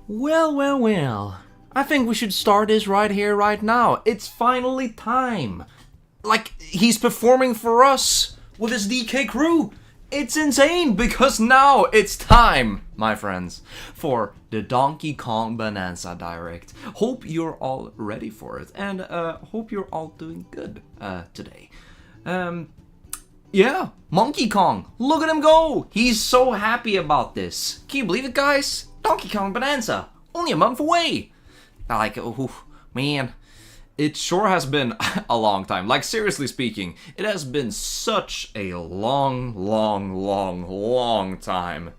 Well. I think we should start this right here, right now. It's finally time. Like, he's performing for us with his DK crew. It's insane because now it's time, my friends, for the Donkey Kong Bananza Direct. Hope you're all ready for it, and hope you're all doing good today. Yeah, Monkey Kong, look at him go! He's so happy about this. Can you believe it, guys? Donkey Kong Bananza, only a month away. Like, oh, man, it sure has been a long time. Like, seriously speaking, it has been such a long time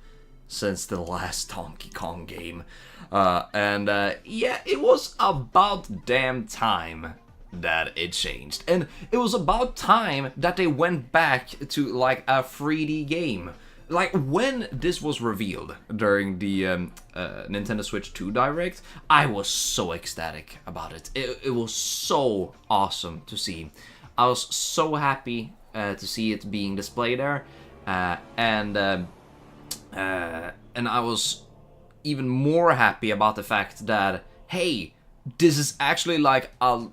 since the last Donkey Kong game. Yeah, it was about damn time that it changed. And it was about time that they went back to, like, a 3D game. Like, when this was revealed during the Nintendo Switch 2 Direct, I was so ecstatic about it. It was so awesome to see. I was so happy to see it being displayed there, and I was even more happy about the fact that, hey, this is actually like a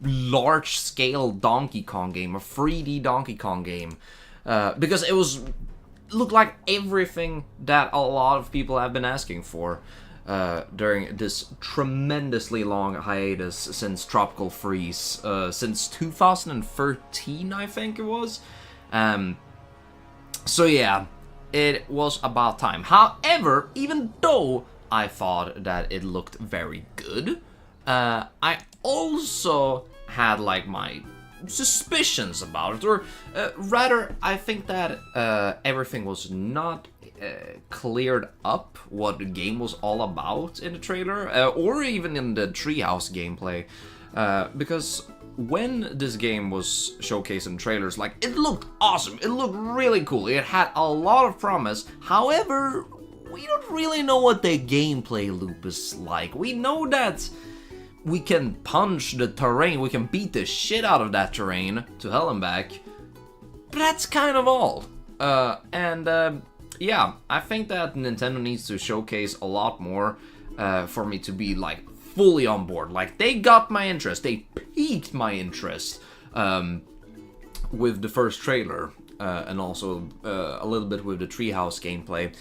large-scale Donkey Kong game, a 3D Donkey Kong game, because it looked like everything that a lot of people have been asking for during this tremendously long hiatus since Tropical Freeze, since 2013, I think it was. So yeah, it was about time. However, even though I thought that it looked very good, I also had like my suspicions about it, or rather, I think that everything was not cleared up what the game was all about in the trailer, or even in the Treehouse gameplay, because when this game was showcased in trailers, like, it looked awesome, it looked really cool, it had a lot of promise. However, we don't really know what the gameplay loop is like. We know that we can punch the terrain, we can beat the shit out of that terrain to hell and back, but that's kind of all. Yeah, I think that Nintendo needs to showcase a lot more for me to be, like, fully on board. Like, they got my interest, they piqued my interest with the first trailer, and also a little bit with the Treehouse gameplay,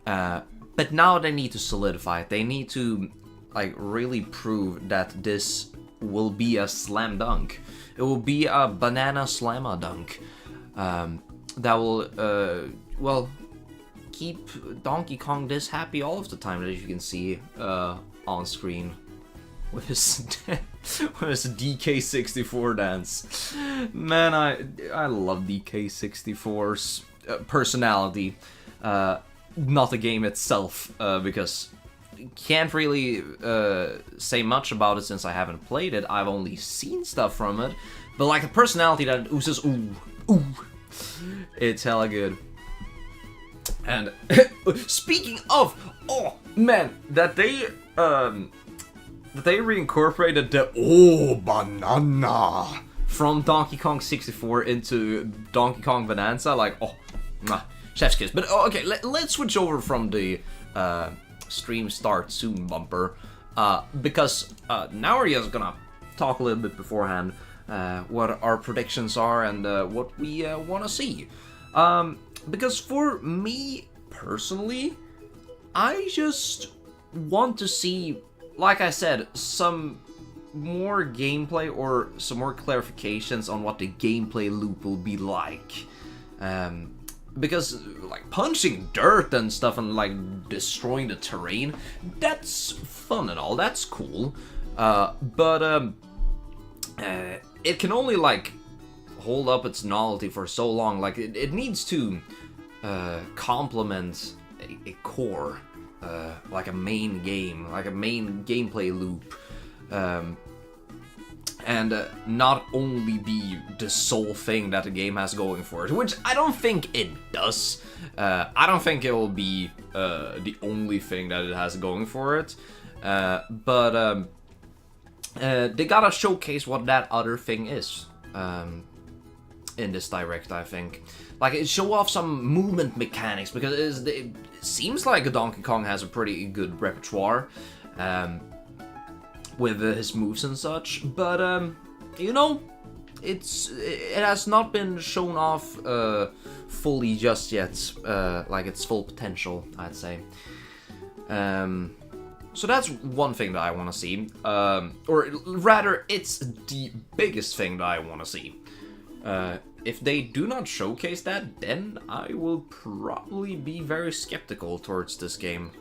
but now they need to solidify it. They need to, like, really prove that this will be a slam dunk. It will be a banana slamma dunk that will, well, keep Donkey Kong this happy all of the time, as you can see on screen with his with his DK64 dance. Man, I love DK64's personality, not the game itself, because can't really say much about it since I haven't played it. I've only seen stuff from it, but like the personality that oozes, ooh, it's hella good. And speaking of, oh man, that they reincorporated the banana from Donkey Kong 64 into Donkey Kong Bananza, like, oh, chef's kiss. But okay, let's switch over from the stream start soon bumper, because now we're just gonna talk a little bit beforehand what our predictions are and what we want to see, because for me personally, I just want to see, like I said, some more gameplay or some more clarifications on what the gameplay loop will be like. Because, like, punching dirt and stuff and, like, destroying the terrain, that's fun and all, that's cool. But it can only, like, hold up its novelty for so long. Like, it needs to complement a core, like a main game, like a main gameplay loop. And not only be the sole thing that the game has going for it, which I don't think it does. I don't think it will be the only thing that it has going for it. But they gotta showcase what that other thing is in this direct, I think. Like, it show off some movement mechanics, because it seems like Donkey Kong has a pretty good repertoire. with his moves and such, but you know, it has not been shown off fully just yet, like its full potential, I'd say. So that's one thing that I want to see, or rather, it's the biggest thing that I want to see. If they do not showcase that, then I will probably be very skeptical towards this game.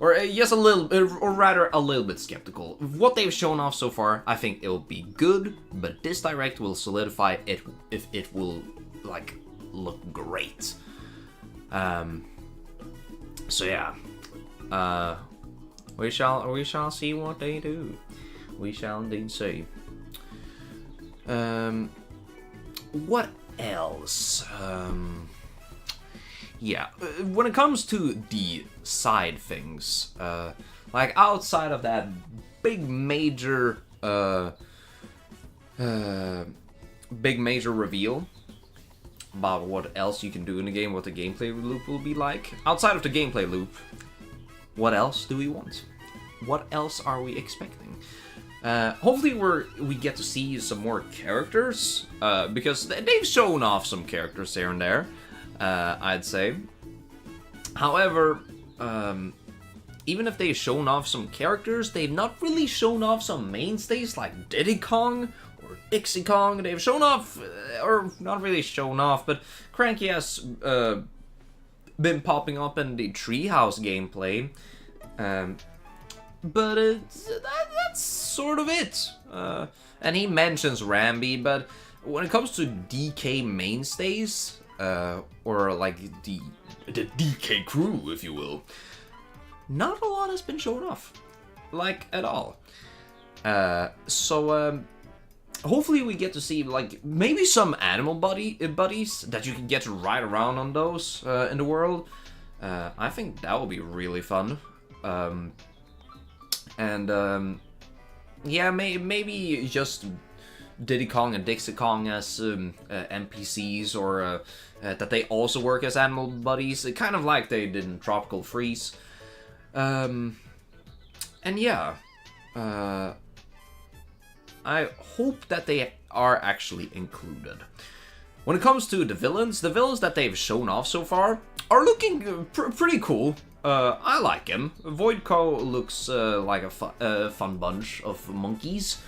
Or yes, a little, or rather a little bit skeptical. What they've shown off so far, I think it'll be good, but this direct will solidify it if it will, like, look great. So yeah, we shall see what they do. We shall indeed see. What else? Yeah, when it comes to the side things, like outside of that big major reveal about what else you can do in the game, what the gameplay loop will be like. Outside of the gameplay loop, what else do we want? What else are we expecting? Hopefully we get to see some more characters, because they've shown off some characters here and there, I'd say. However, even if they've shown off some characters, they've not really shown off some mainstays like Diddy Kong or Dixie Kong. They've shown off, or not really shown off, but Cranky has been popping up in the Treehouse gameplay. But that's sort of it. And he mentions Rambi, but when it comes to DK mainstays, or like the DK crew, if you will, not a lot has been shown off, like, at all. So hopefully we get to see, like, maybe some animal buddies that you can get to ride around on those in the world. I think that would be really fun. Yeah, maybe just Diddy Kong and Dixie Kong as NPCs, or that they also work as animal buddies, kind of like they did in Tropical Freeze. And yeah, I hope that they are actually included. When it comes to the villains that they've shown off so far are looking pretty cool. I like him. Voidco looks like a fun bunch of monkeys.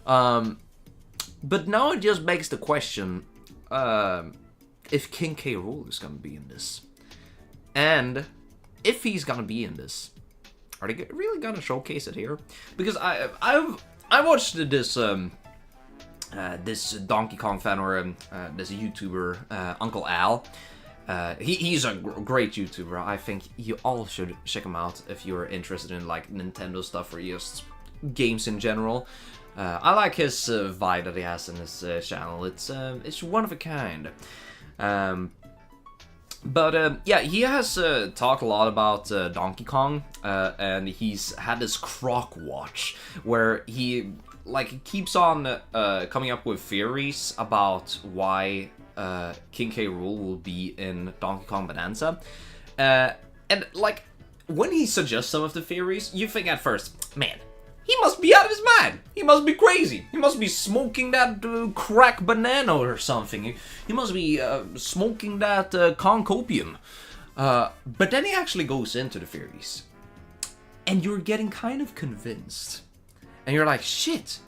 But now it just begs the question, if King K. Rool is gonna be in this. And if he's gonna be in this, are they really gonna showcase it here? Because I watched this this Donkey Kong fan, or this YouTuber, Uncle Al. He's a great YouTuber. I think you all should check him out if you're interested in, like, Nintendo stuff or just games in general. I like his vibe that he has in his channel. It's one of a kind. But yeah, he has talked a lot about Donkey Kong, and he's had this Croc Watch where he, like, keeps on coming up with theories about why King K. Rool will be in Donkey Kong Bananza. And, like, when he suggests some of the theories, you think at first, man, he must be out of his mind. He must be crazy. He must be smoking that crack banana or something. He must be smoking that Kong copium. But then he actually goes into the theories. And you're getting kind of convinced. And you're like, shit,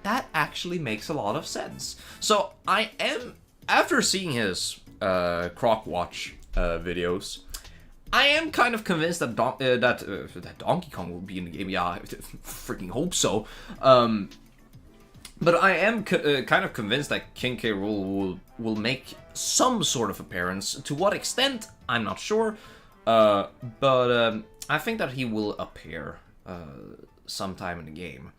that actually makes a lot of sense. So I am, after seeing his Croc Watch videos, I am kind of convinced that that Donkey Kong will be in the game. Yeah, I freaking hope so. But I am kind of convinced that King K. Rool will make some sort of appearance. To what extent, I'm not sure. But I think that he will appear sometime in the game.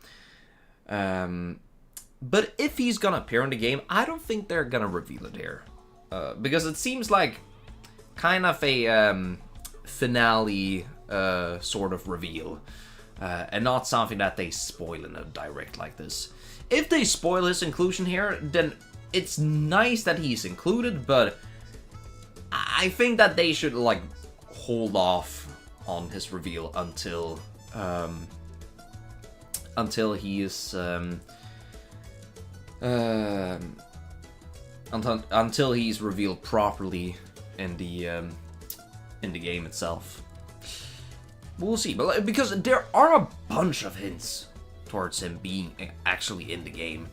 But if he's gonna appear in the game, I don't think they're gonna reveal it here. Because it seems like kind of a finale sort of reveal. And not something that they spoil in a direct like this. If they spoil his inclusion here, then it's nice that he's included, but I think that they should, like, hold off on his reveal until until he is until he's revealed properly in the game itself. We'll see, but because there are a bunch of hints towards him being actually in the game.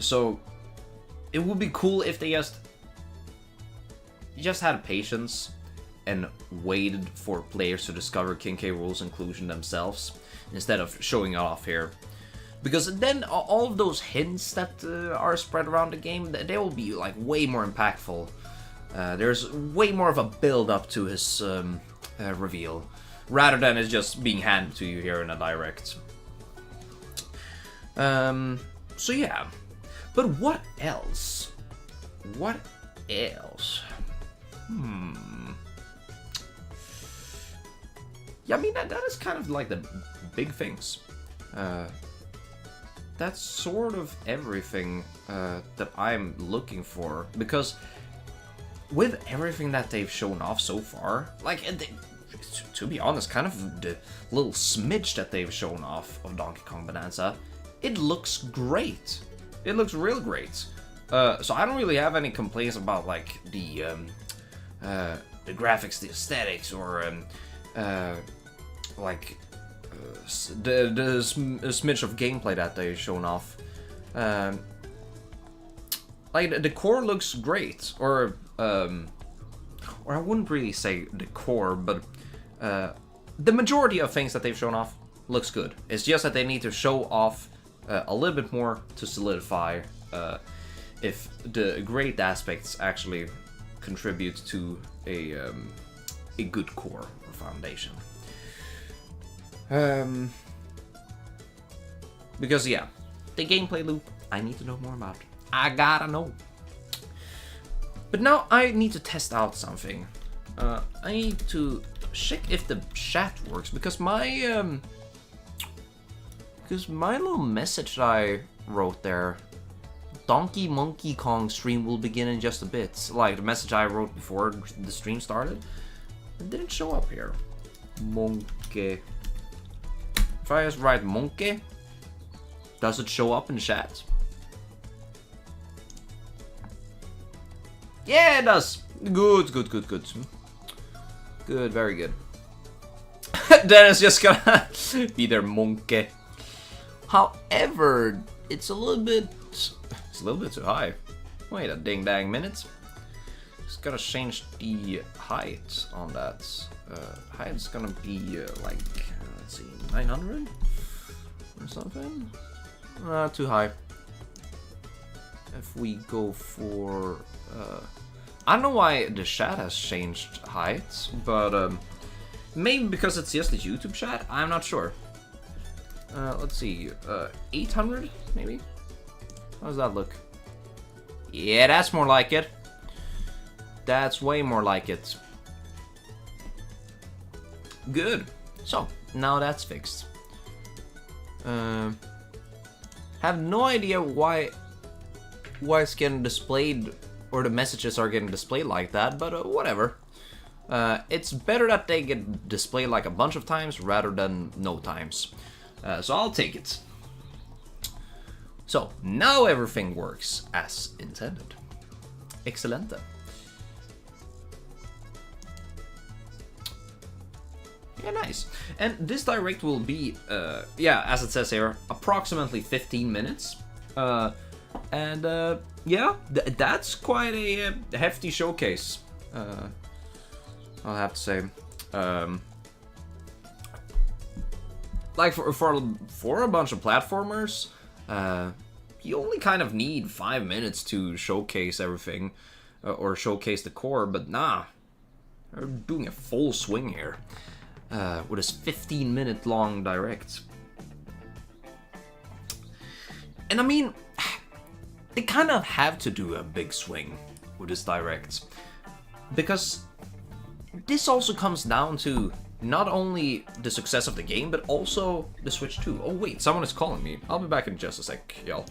So it would be cool if they just had patience and waited for players to discover King K. Rool's inclusion themselves instead of showing it off here. Because then all of those hints that are spread around the game, they will be like way more impactful. There's way more of a build up to his reveal, rather than it just being handed to you here in a direct. So yeah, but what else? What else? Yeah, I mean that is kind of like the big things. That's sort of everything that I'm looking for, because with everything that they've shown off so far, like, to be honest, kind of the little smidge that they've shown off of Donkey Kong Bonanza, it looks great. It looks real great. So I don't really have any complaints about like the graphics, the aesthetics, or like the smidge of gameplay that they've shown off. Like the core looks great, or I wouldn't really say the core, but the majority of things that they've shown off looks good. It's just that they need to show off a little bit more to solidify if the great aspects actually contribute to a good core or foundation. Because yeah, the gameplay loop, I need to know more about. I gotta know. But now I need to test out something. I need to check if the chat works, because my little message that I wrote there, Monkey Kong stream will begin in just a bit, like the message I wrote before the stream started, it didn't show up here. Monke. If I just write monke, does it show up in chat? Yeah, it does. Good. Good, very good. Then it's just gonna be their monkey. However, it's a little bit too high. Wait a ding dang minute. Just gotta change the height on that. Height's gonna be like, let's see, 900 or something. Too high. If we go for, I don't know why the chat has changed heights, but maybe because it's just the YouTube chat. I'm not sure. Let's see, 800 maybe. How does that look? Yeah, that's more like it. That's way more like it. Good. So now that's fixed. Have no idea why it's getting displayed, or the messages are getting displayed like that, but whatever. It's better that they get displayed like a bunch of times rather than no times. So I'll take it. So now everything works as intended. Excelente. Yeah, nice. And this direct will be, yeah, as it says here, approximately 15 minutes. Yeah, that's quite a hefty showcase, I'll have to say. Like for a bunch of platformers, you only kind of need 5 minutes to showcase everything, or showcase the core, but nah, they're doing a full swing here. With this 15-minute long direct. And I mean, they kind of have to do a big swing with this direct, because this also comes down to not only the success of the game, but also the Switch 2. Oh wait, someone is calling me. I'll be back in just a sec, y'all.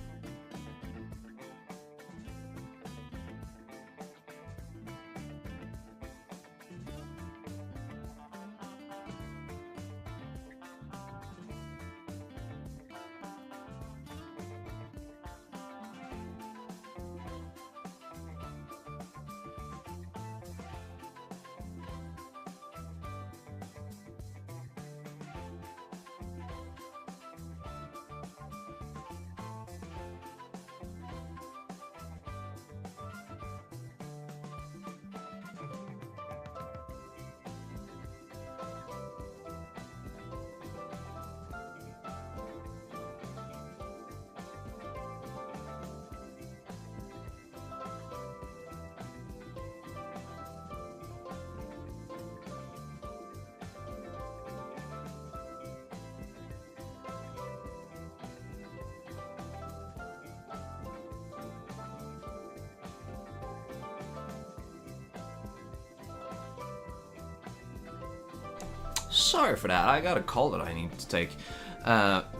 sorry for that. I got a call that I need to take.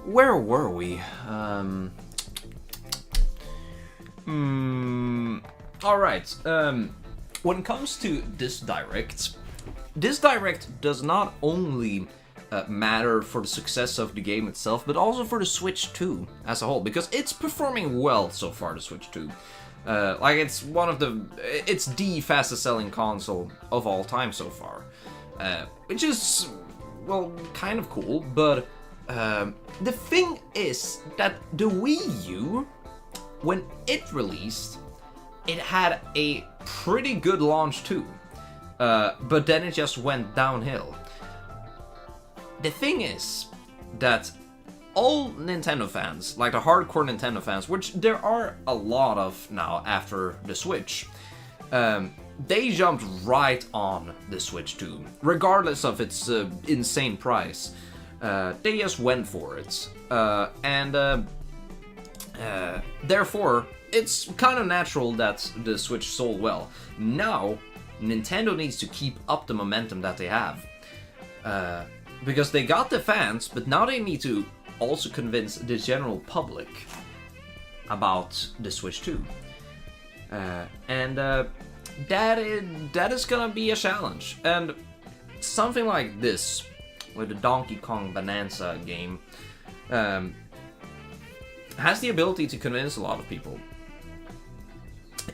Where were we? Alright. When it comes to this direct does not only matter for the success of the game itself, but also for the Switch 2 as a whole, because it's performing well so far, the Switch 2. Like, it's the fastest selling console of all time so far. Which is, well, kind of cool, but the thing is that the Wii U, when it released, it had a pretty good launch too, but then it just went downhill. The thing is that all Nintendo fans, like the hardcore Nintendo fans, which there are a lot of now after the Switch, they jumped right on the Switch 2, regardless of its insane price. They just went for it, and therefore it's kind of natural that the Switch sold well. Now, Nintendo needs to keep up the momentum that they have. Because they got the fans, but now they need to also convince the general public about the Switch 2. That is gonna be a challenge. And something like this, with the Donkey Kong Bananza game, has the ability to convince a lot of people.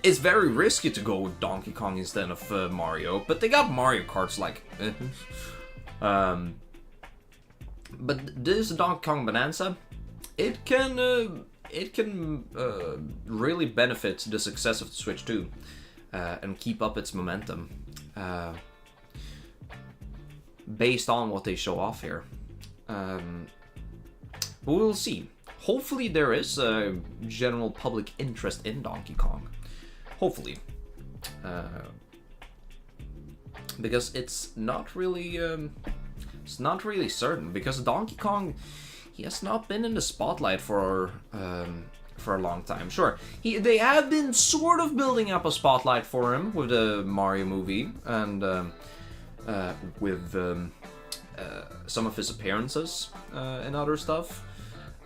It's very risky to go with Donkey Kong instead of Mario, but they got Mario Karts like... But this Donkey Kong Bananza, it can really benefit the success of the Switch 2 and keep up its momentum based on what they show off here. But we'll see. Hopefully there is a general public interest in Donkey Kong. Hopefully. Because it's not really certain, because Donkey Kong, he has not been in the spotlight for a long time. Sure, they have been sort of building up a spotlight for him with the Mario movie and with some of his appearances and other stuff.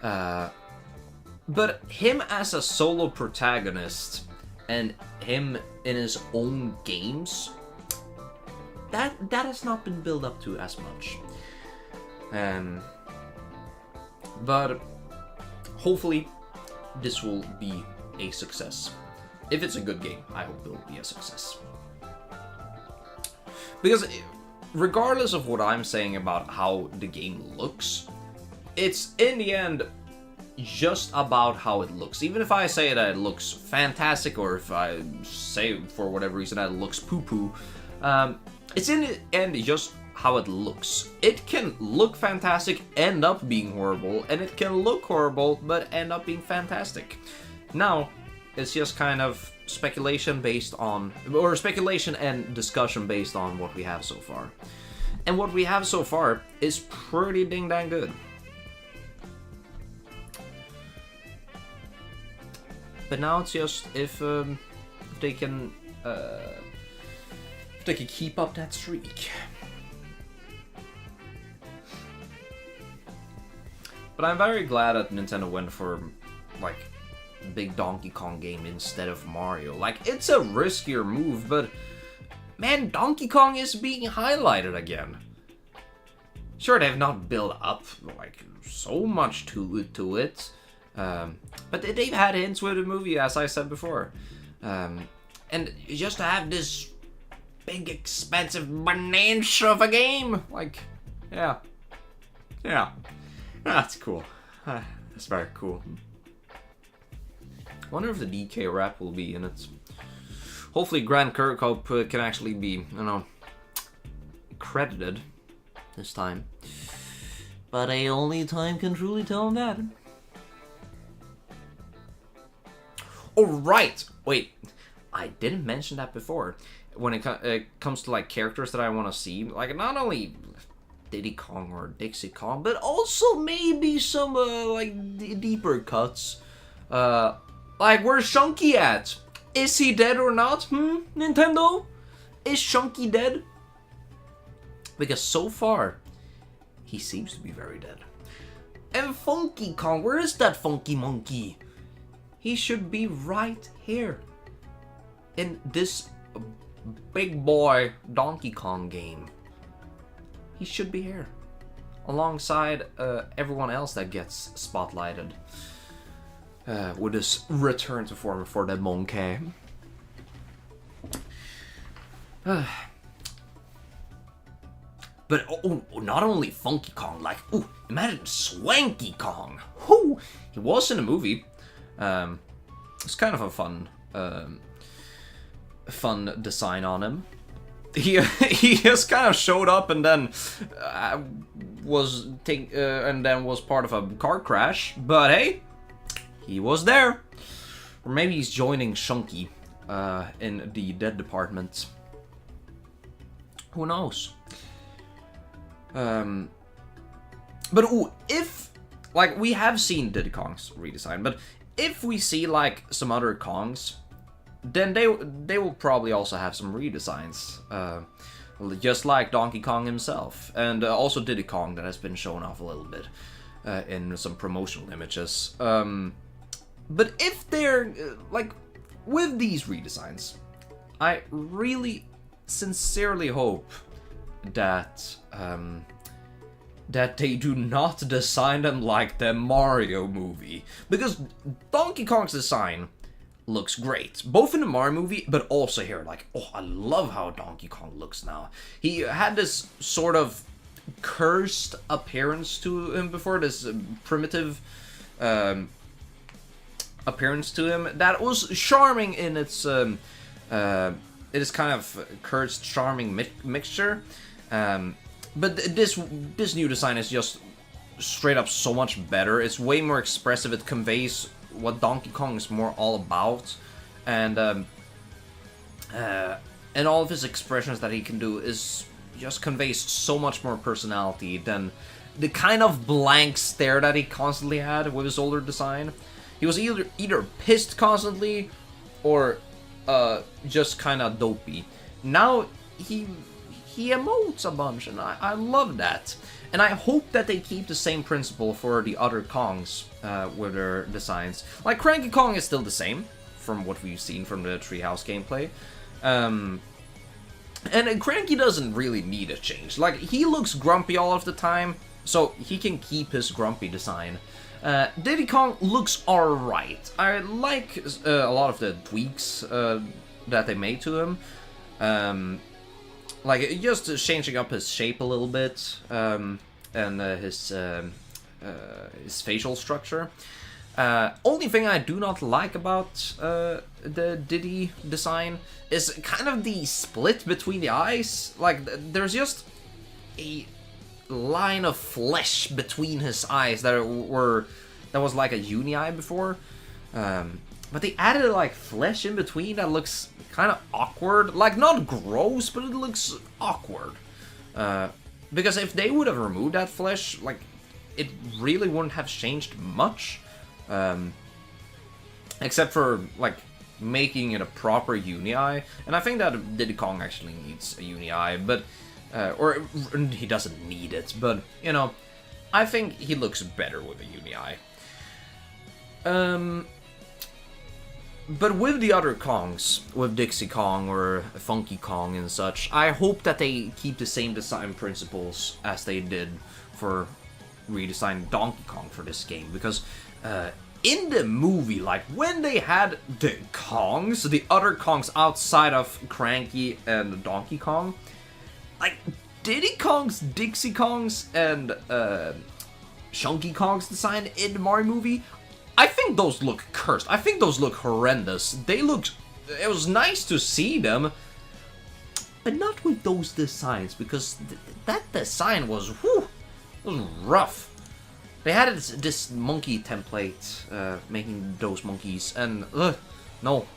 But him as a solo protagonist and him in his own games, that has not been built up to as much. But hopefully this will be a success. If it's a good game, I hope it will be a success. Because regardless of what I'm saying about how the game looks, it's in the end just about how it looks. Even if I say that it looks fantastic, or if I say for whatever reason that it looks poo-poo, it's in the end just how it looks. It can look fantastic, end up being horrible, and it can look horrible, but end up being fantastic. Now, it's just kind of speculation based on, or speculation and discussion based on what we have so far. And what we have so far is pretty ding dang good. But now it's just if they can keep up that streak. But I'm very glad that Nintendo went for like big Donkey Kong game instead of Mario. Like, it's a riskier move, but man, Donkey Kong is being highlighted again. Sure, they've not built up like so much to it. But they've had hints with the movie, as I said before. And just to have this big, expensive Bananza of a game, like, yeah. That's cool. That's very cool. I wonder if the DK rap will be in it. Hopefully Grant Kirkhope can actually be, credited this time. But only time can truly tell on that. Oh, right! Wait, I didn't mention that before. When it comes to like characters that I want to see, like not only Diddy Kong or Dixie Kong, but also maybe some like deeper cuts. Like, where's Chunky at? Is he dead or not? Nintendo? Is Chunky dead? Because so far, he seems to be very dead. And Funky Kong, where is that funky monkey? He should be right here. In this big boy Donkey Kong game. He should be here. Alongside everyone else that gets spotlighted. With his return to form for the monke. But not only Funky Kong, like, imagine Swanky Kong. Whoo! He was in a movie. It's kind of a fun design on him. He just kind of showed up and then was part of a car crash. But hey, he was there. Or maybe he's joining Shunky in the dead department. Who knows? But if, like, we have seen Diddy Kong's redesign, but if we see like some other Kongs, then they will probably also have some redesigns, just like Donkey Kong himself, and also Diddy Kong that has been shown off a little bit in some promotional images. But if they're like with these redesigns, I really sincerely hope that that they do not design them like the Mario movie, because Donkey Kong's design looks great, both in the Mario movie, but also here. Like, I love how Donkey Kong looks now. He had this sort of cursed appearance to him before, this primitive appearance to him that was charming in its it is kind of cursed, charming mixture. But this new design is just straight up so much better. It's way more expressive. It conveys what Donkey Kong is more all about, and all of his expressions that he can do is just conveys so much more personality than the kind of blank stare that he constantly had with his older design. He was either pissed constantly or just kind of dopey. Now he emotes a bunch, and I love that. And I hope that they keep the same principle for the other Kongs with their designs. Like, Cranky Kong is still the same, from what we've seen from the Treehouse gameplay. And Cranky doesn't really need a change. Like, he looks grumpy all of the time, so he can keep his grumpy design. Diddy Kong looks alright. I like a lot of the tweaks that they made to him. Like, just changing up his shape a little bit, and his facial structure. Only thing I do not like about the Diddy design is kind of the split between the eyes. Like, there's just a line of flesh between his eyes that was like a uni eye before. But they added like flesh in between that looks kind of awkward. Like, not gross, but it looks awkward. Because if they would have removed that flesh, like, it really wouldn't have changed much. Except for, like, making it a proper uni eye. And I think that Diddy Kong actually needs a uni eye, but or he doesn't need it, but, you know, I think he looks better with a uni eye. But with the other Kongs, with Dixie Kong or Funky Kong and such, I hope that they keep the same design principles as they did for redesigning Donkey Kong for this game, because in the movie, like, when they had the Kongs, the other Kongs outside of Cranky and Donkey Kong, like, Diddy Kong's, Dixie Kong's, and Chunky Kong's design in the Mario movie, I think those look cursed. I think those look horrendous. They looked... It was nice to see them, but not with those designs, because that design was... Whew, was rough. They had this monkey template, making those monkeys, and... no.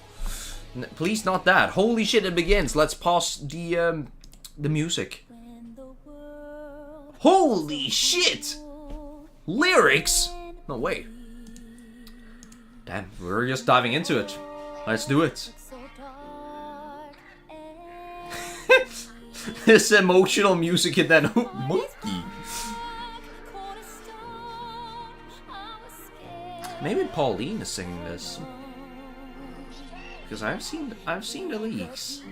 Please, not that. Holy shit, it begins. Let's pause the music. Holy shit! Lyrics? No way. Damn, we're just diving into it. Let's do it. This emotional music and then monkey. Maybe Pauline is singing this. Because I've seen the leaks.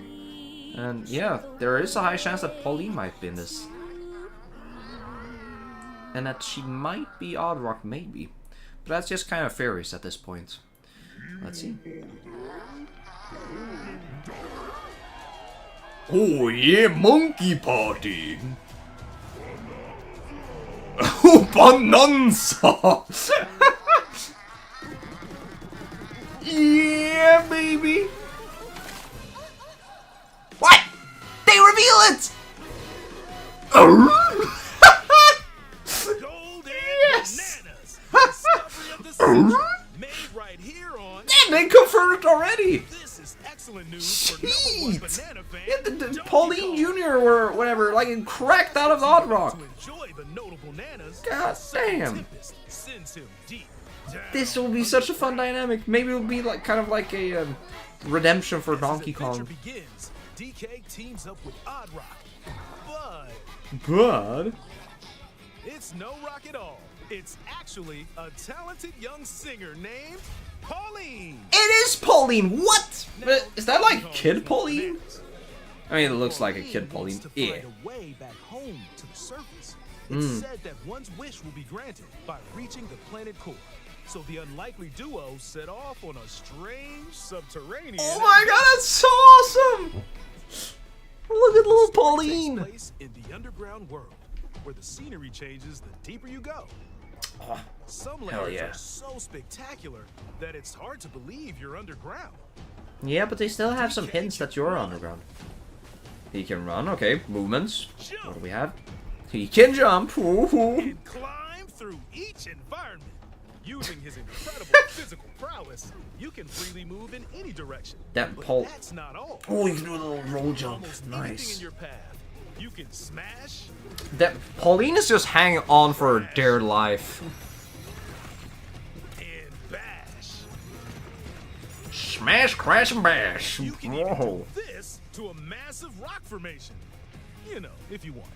And yeah, there is a high chance that Pauline might be in this. And that she might be Ohhhhhhh, maybe. But that's just kind of theories at this point. Let's see. Oh yeah, monkey party! Oh, Bananza! Yeah, baby! What? They reveal it! Oh! Yes! Made right here on. Yeah, they confirmed it already! This is excellent news for #1 banana fan. Yeah, the Pauline Jr. or whatever, like, cracked out of the Ohhhhhh. God damn. This will be such a fun dynamic. Maybe it'll be like kind of like a redemption for Donkey Kong. DK teams up with Ohhhhhh, but it's no rock at all. It's actually a talented young singer named Pauline. It is Pauline. What? Is that like Kid Pauline? I mean, it looks like a Kid Pauline. Yeah. It's said that one's wish will be granted by reaching the planet core. So the unlikely duo set off on a strange subterranean. Oh my god, that's so awesome! Look at little Pauline. Takes place in the underground world, where the scenery changes the deeper you go. Some layers are so spectacular that it's hard to believe you're underground. Yeah, but they still have some hints that you're underground. He can run, okay. Movements. What do we have? He can jump. And climb through each environment. Using his incredible physical prowess, you can freely move in any direction. That's not all. Oh, you can do a little roll jump. Nice. In your path, you can smash. That Pauline is just hanging on for dear life. And bash. Smash, crash, and bash. You can even do this to a massive rock formation. You know, if you want.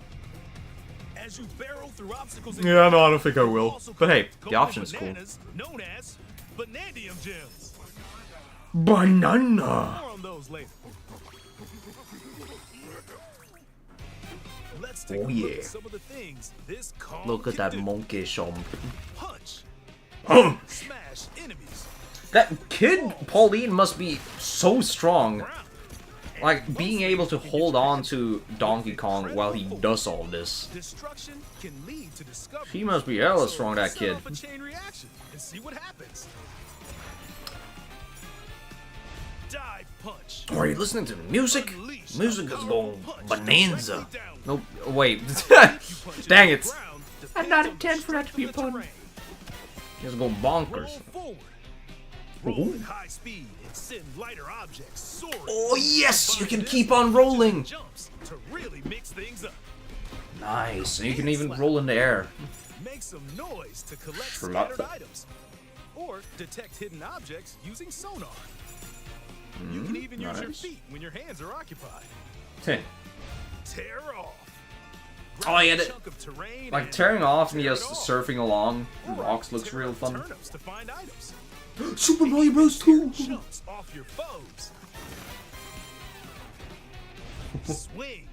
As you barrel through obstacles. Yeah, no, I don't think I will. But hey, the option is cool. Known as Banandium gems. Banana. More on those later. Let's take a look at some of the things this Kong look at that do. monkey jump. Punch. Smash enemies. That kid Pauline must be so strong. Like, being able to hold on to Donkey Kong while he does all this. Destruction can lead to discovery. He must be hella strong, that kid. A chain reaction and see what happens. Dive punch. Are you listening to the music? Music is going bonanza. Nope, wait. Dang it. I did not intend for that to be a pun. It's going bonkers. Roll at high speed and send lighter objects soaring. Oh yes, you can keep on rolling. Jumps to really mix things up. Nice, and you can even roll in the air. Make some noise to collect scattered items, or detect hidden objects using sonar. You can even use your feet when your hands are occupied. Tear off. Oh yeah, like tearing off and just surfing along rocks looks real fun. To find items. Super Mario Bros. 2! Off your foes. Swing.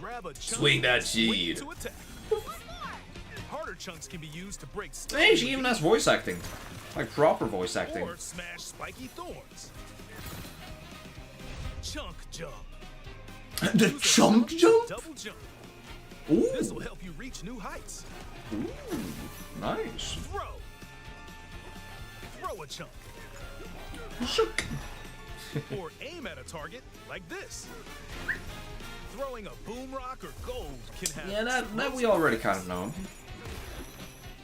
Grab a chunk. Swing that seed. Harder chunks can be used to break. Hey, she even has voice acting. Like proper voice acting. Or smash spiky thorns. Chunk jump. The chunk jump? Double jump. Ooh. This will help you reach new heights. Ooh, nice. Throw a chunk. Shook. Or aim at a target like this. Throwing a boom rock or gold can have. Yeah, that we already kind of know.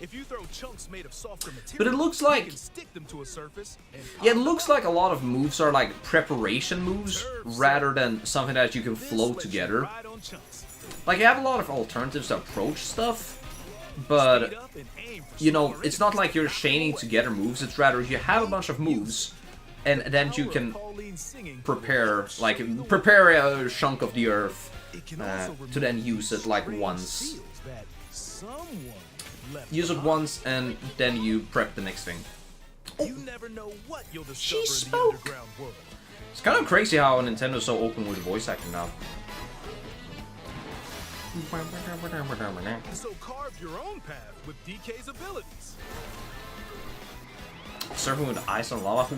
If you throw chunks made of softer material, but it looks like you can stick them to a surface. And yeah, it looks like a lot of moves are like preparation moves rather than something that you can float together. Like you have a lot of alternatives to approach stuff. But, you know, it's not like you're chaining together moves, it's rather you have a bunch of moves, and then you can prepare a chunk of the earth to then use it, like, once. Use it once and then you prep the next thing. You never know what you'll discover She in the spoke. underground world. It's kind of crazy how Nintendo's so open with voice acting now. So carve your own path with DK's abilities. Surfing with ice and lava.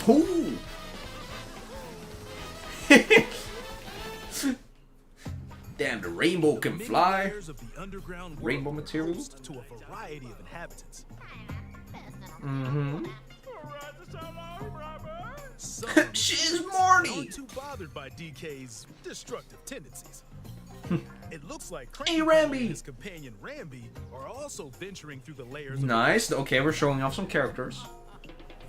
Ooh. Damn, the rainbow can fly. Rainbow materials. To a variety of inhabitants. She's Morty. Not too bothered by DK's destructive tendencies. It looks like Hey, Cranky Rambi. and his companion Rambi are also venturing through the layers. Nice. Okay, we're showing off some characters.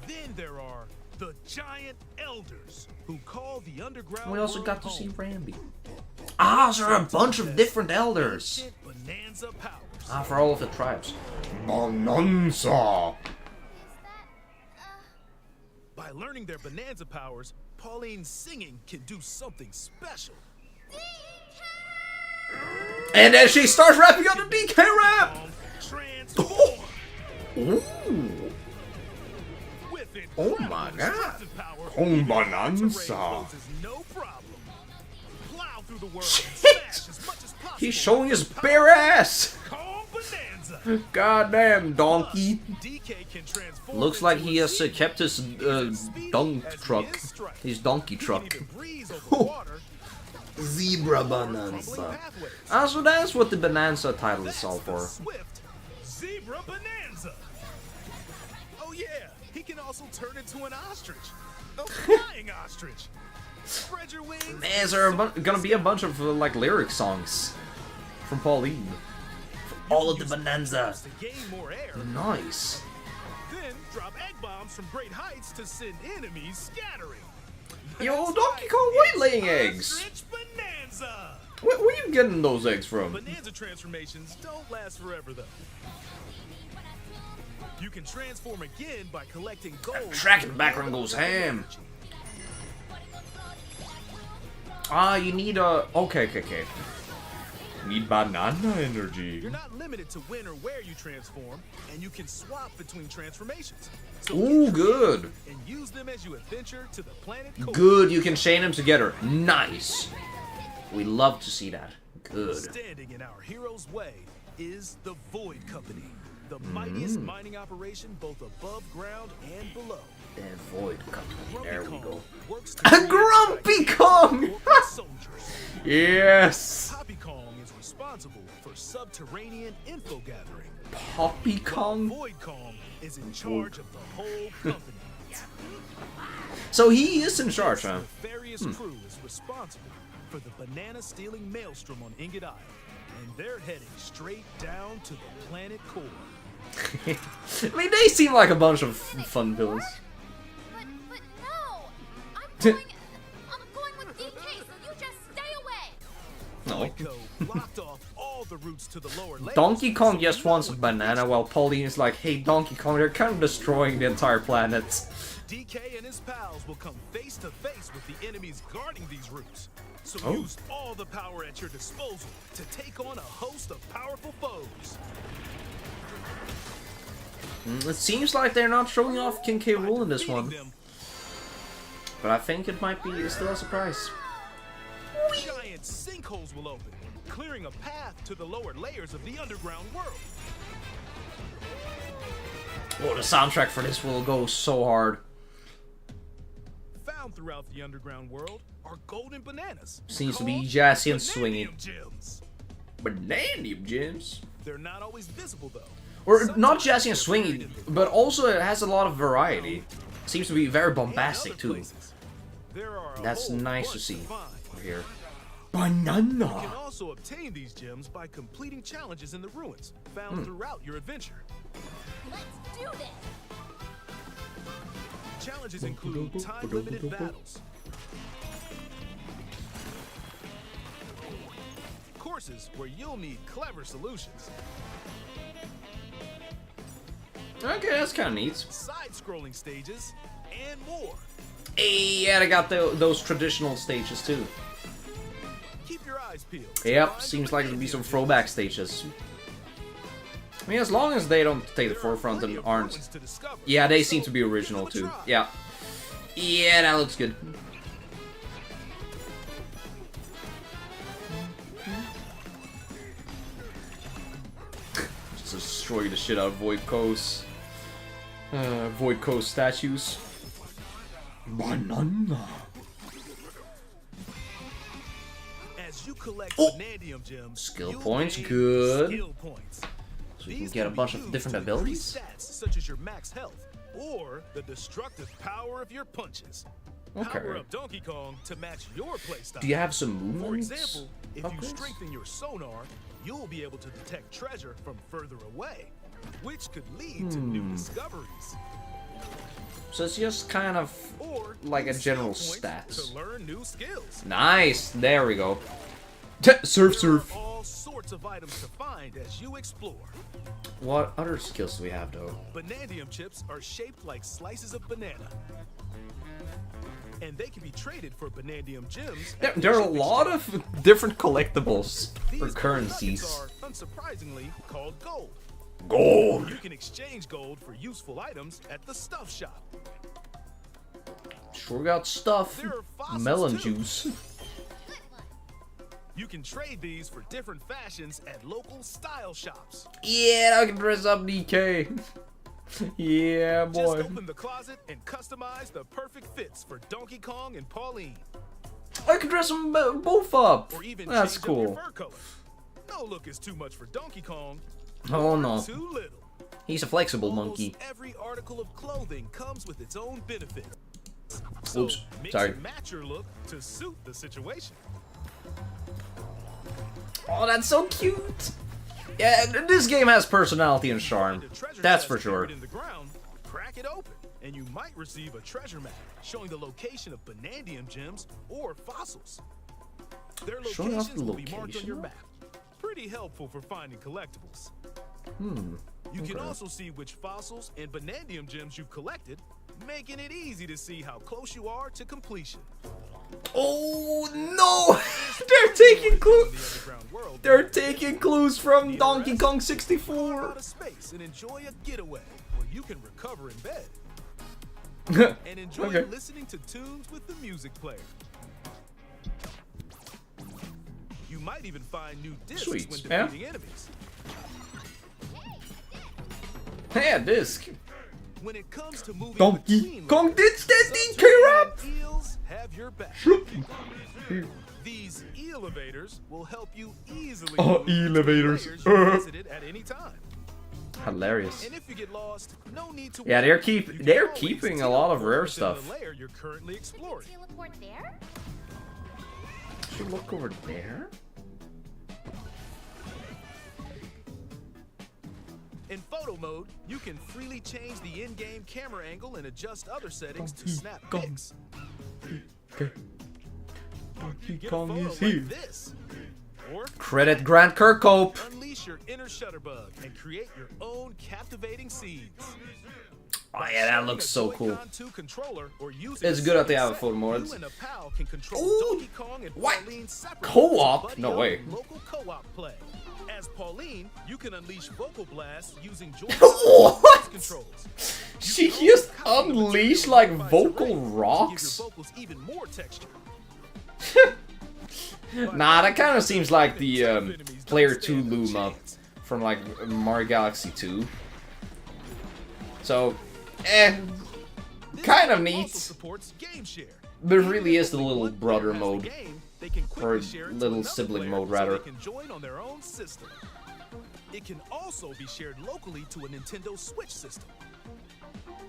Then there are the giant elders who call the underground. We also world got to home. see Rambi. Ah, so there are a bunch of different elders. Bananza powers. Ah, for all of the tribes. Bananza. By learning their Bananza powers, Pauline's singing can do something special. And then she starts rapping on the DK rap. Transform. Ooh. With it, Oh my god. power, Oh, Bananza. no problem. Plow through the world. Shit. Smash as much as possible. He's showing his bare ass. Calm Bananza. Goddamn donkey. DK can transform Looks like into he a has zebra. kept his dunk As he truck. is striped. His donkey He can truck. even breeze over water. Zebra Bananza. Ah, so that's what the Bananza title is all for. Swift Zebra Bananza. Oh yeah, he can also turn into an ostrich. A flying ostrich. Spread your wings. Man, is there gonna be a bunch of like lyric songs from Pauline? All of the Bananza. To gain more air. Nice. Then drop egg bombs from great heights to send enemies scattering. Yo, That's Donkey right, Kong White it's laying eggs. Ostrich Bananza. Where are you getting those eggs from? Bananza transformations don't last forever though. You can transform again by collecting gold. Track in the background goes ham. Ah, you need a... Okay. Need banana energy. You're not limited to when or where you transform, and you can swap between transformations. So Ooh, get good. and use them as you adventure to the planet core. Good, you can chain them together. Nice. We love to see that. Good. Standing in our hero's way is the Void Company, the mightiest mining operation both above ground and below. The Void Company. There we go. Works to A create Grumpy Kong! corporate soldiers. Yes! Poppy Kong is responsible for subterranean info gathering. Poppy Kong? Void Kong is in charge of the whole company. So he is in charge, huh? The nefarious crew is responsible for the banana stealing maelstrom on Ingot Isle, and they're heading straight down to the planet core. I mean, they seem like a bunch of fun villains. But no! I'm going with DK, so you just stay away! No. Voidco blocked off all the routes to the lower layers. Donkey Kong so just no wants a one banana can while Pauline is like, hey Donkey Kong, they're kind of destroying the entire planet. DK and his pals will come face to face with the enemies guarding these routes. So Oh. use all the power at your disposal to take on a host of powerful foes. It seems like they're not showing off King K. Rool in this Defeating one. them, But I think it might be still a surprise. giant sinkholes will open, clearing a path to the lower layers of the underground world. Oh, the soundtrack for this will go so hard. Found throughout the underground world are golden bananas. Seems to be called jazzy and swingy. Bananium gems. Bananium gems. They're not always visible though. Or not Sometimes jazzy and they're buried swingy, in the but also it has a lot of variety. Seems to be very and bombastic other too. places. There are a That's whole nice to bunch see find. over here. You can Banana. also obtain these gems by completing challenges in the ruins found throughout your adventure. Let's do this! Challenges include time-limited battles, courses where you'll need clever solutions, Okay, that's kind of neat. side-scrolling stages, and more. Hey, yeah, they got those traditional stages too. Keep your eyes peeled. to Yep, find seems the like it'll be Bananza some gems. throwback stages. I mean, as long as they don't take the forefront and aren't... Yeah, they seem to be original too. Yeah. Yeah, that looks good. Just destroy the shit out of Void Coast. Void Coast statues. Bananza. As you collect vanadium gems, skill points, good. So you can get a bunch of different abilities. Stats such as your max health or the destructive power of your punches. Okay. Power up Donkey Kong to match your playstyle. Do you have some movements? For example, if you strengthen your sonar, you'll be able to detect treasure from further away, which could lead to new discoveries. So it's just kind of like a general stats. To learn new skills. Nice, there we go. Surf. There are all sorts of items to find as you explore. What other skills do we have though? Banandium chips are shaped like slices of banana, and they can be traded for Banandium gems. There are a lot of different collectibles or currencies. These are unsurprisingly called gold. Gold. You can exchange gold for useful items at the stuff shop. Sure got stuff. Melon juice. You can trade these for different fashions at local style shops. Yeah, I can dress up DK. Yeah, boy. Just open the closet and customize the perfect fits for Donkey Kong and Pauline. I can dress them both up. Or even That's change cool. up your fur color. No look is too much for Donkey Kong. Oh no. Too little. He's a flexible monkey. Every article of clothing comes with its own benefits. So Oops, mix sorry. and match your look to suit the situation. Oh, that's so cute. Yeah, this game has personality and charm. That's for sure. In the ground, crack it open, and you might receive a treasure map showing the location of Banandium gems or fossils. Their Showing off locations the will be marked on your location? map. Pretty helpful for finding collectibles. You can Okay. also see which fossils and Banandium gems you've collected, making it easy to see how close you are to completion. Oh no! They're taking clues. They're taking clues from Donkey Kong 64. Out of space and enjoy a getaway where you can recover in bed and enjoy Okay. listening to tunes with the music player. You might even find new discs Sweet, when yeah. defeating enemies. Yeah, disc. When it comes to moving Donkey between Kong layers, did that some DK rap. eels have your back. These elevators will help you easily Oh, move between elevators. layers you visited at any time. Hilarious. And if you get lost, no need to Yeah, worry. they're You can they're always keeping a lot of teleport rare within stuff. The layer you're currently exploring. Teleport there? Should look over there. In photo mode, you can freely change the in-game camera angle and adjust other settings to snap pics. Okay. Get a Kong photo is like here. this. Or Credit Grant Kirkhope. unleash your inner shutterbug and create your own captivating scenes. Oh yeah, that looks so cool. Joy-Con 2 controller or using It's a good that they have a set, photo mode. You and a pal can control Ooh, Donkey Kong and what? Pauline separately. Co-op? Buddy No up way. Local co-op play. As Pauline, you can unleash vocal blasts using Joy-Con What? controls. She just unleashed like vocal rocks. Give your vocals even more texture. Nah, that kind of seems like the Player 2 Luma from like Mario Galaxy 2. So, kind of neat. There really is the little brother mode, or little sibling mode rather. It can also be shared locally to a Nintendo Switch system.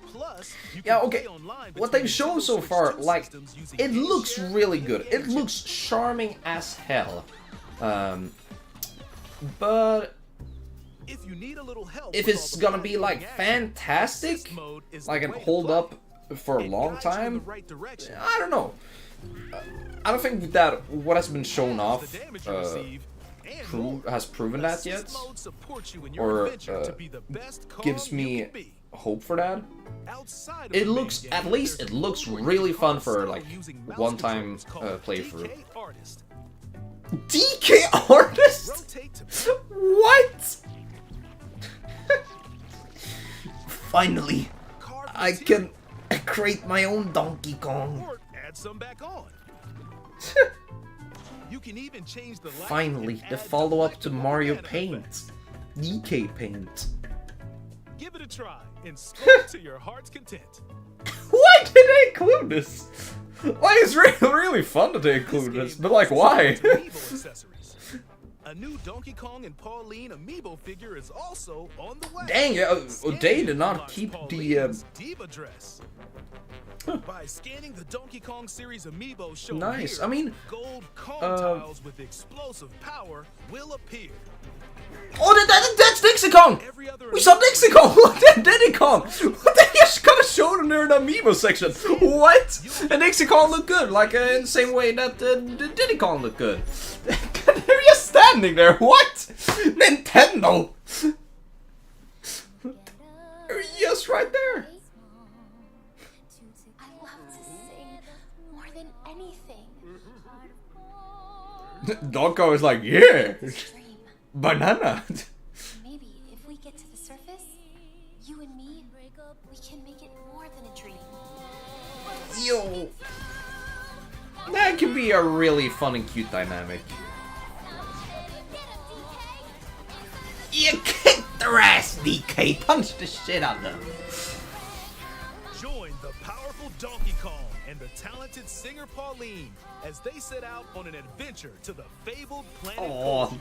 Plus, you Yeah, can okay. play online What between they've shown Nintendo so Switch far, 2 like, systems using it game looks share really and good. game It looks charming as hell. But If you need a little help if with it's all the gonna be platforming like action, fantastic, assist mode is like the and way to hold play. up for a It long guides you in the time, right direction. I don't know. I don't think that what has been shown off The damage you receive and more. has proven that Assist yet, mode supports you in your or adventure to be the best gives Kong you me can be. hope for that. Outside of It the looks, main at game, least there's it a looks mode where you really can fun carve for stone like using mouse one-time controls called playthrough. DK Artist. DK Artist? Rotate to What? finally, I can create my own Donkey Kong. Or add some back on. You can even change the light. Finally, the follow-up to Mario Paint. DK Paint. Give it a try and sculpt to your heart's content. Why did they include this? Like, it's really fun that they include this, but like, why? A new Donkey Kong and Pauline amiibo figure is also on the way. Dang, they did not keep the Diva dress. By scanning the Donkey Kong series amiibo shown nice. here, I mean, gold Kong tiles with explosive power will appear. Oh, that's Dixie Kong! We saw Dixie Kong! That's Diddy Kong! What the hell? Just kind of showed him there in the amiibo section. What? And Dixie Kong looked good, like in the same way that Diddy Kong looked good. They're just standing there. What? Nintendo! They're just right there. I love to sing more than anything. Donkey Kong is like, yeah! Banana! Maybe if we get to the surface, you and me, we can make it more than a dream. Yo! That could be a really fun and cute dynamic. You kicked their ass, DK! Punch the shit out of them! Join the powerful Donkey Kong and the talented singer Pauline as they set out on an adventure to the fabled planet. Oh,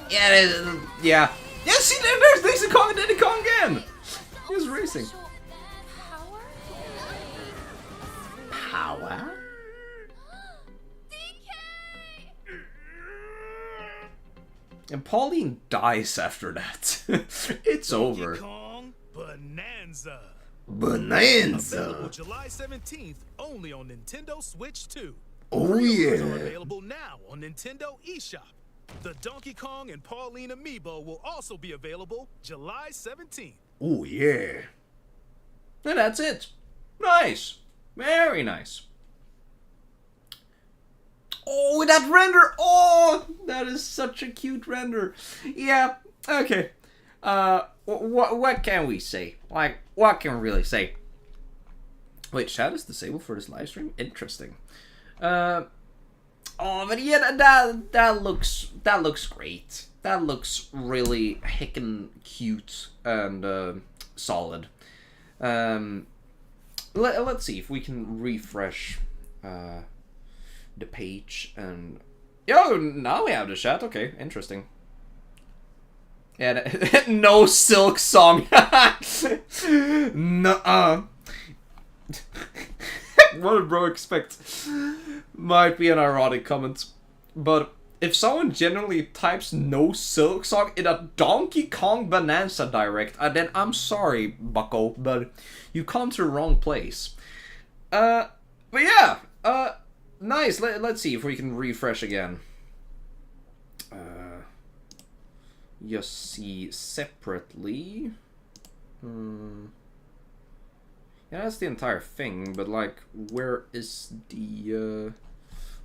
yeah. Yeah, see, there's Dixie Kong and Diddy Kong again! He was racing. Power? And Pauline dies after that. It's over. Donkey Kong Bananza. Bananza! Available July 17th, only on Nintendo Switch 2. Oh Pre-orders yeah! are available now on Nintendo eShop. The Donkey Kong and Pauline amiibo will also be available July 17th. Oh yeah! And that's it. Nice. Very nice. Oh, that render! Oh, that is such a cute render. Yeah, okay. What can we say? Like, what can we really say? Wait, chat is disabled for this live stream? Interesting. Oh, but yeah, that looks great. That looks really hickin' cute and solid. Let's see if we can refresh the page and yo, now we have the chat. Okay, interesting. Yeah, no Silk song. Nuh-uh. What did bro expect? Might be an ironic comment, but if someone generally types no Silk song in a Donkey Kong Bananza direct, then I'm sorry, bucko, but you come to the wrong place. But yeah, nice. Let's see if we can refresh again. Just see separately. Yeah, that's the entire thing, but like, where is the,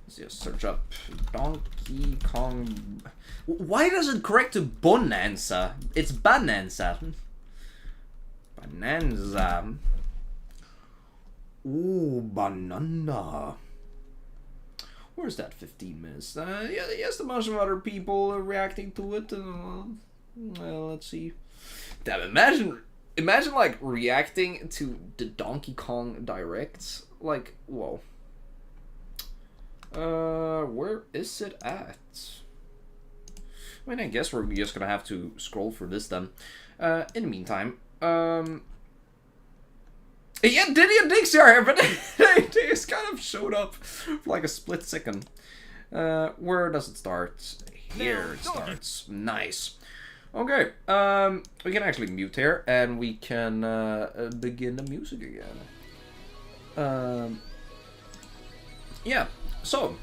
let's just search up Donkey Kong. Why does it correct to Bonanza? It's Bananza. Bananza. Ooh, banana. Where's that 15 minutes? Yeah, yes, a bunch of other people reacting to it. Well, let's see. Damn, imagine like reacting to the Donkey Kong Direct. Like, whoa. Where is it at? I mean, I guess we're just gonna have to scroll for this then. In the meantime, yeah, Diddy and Dixie are here, but they just kind of showed up for like a split second. Where does it start? Here it starts. Nice. Okay, we can actually mute here, and we can begin the music again. Yeah, so,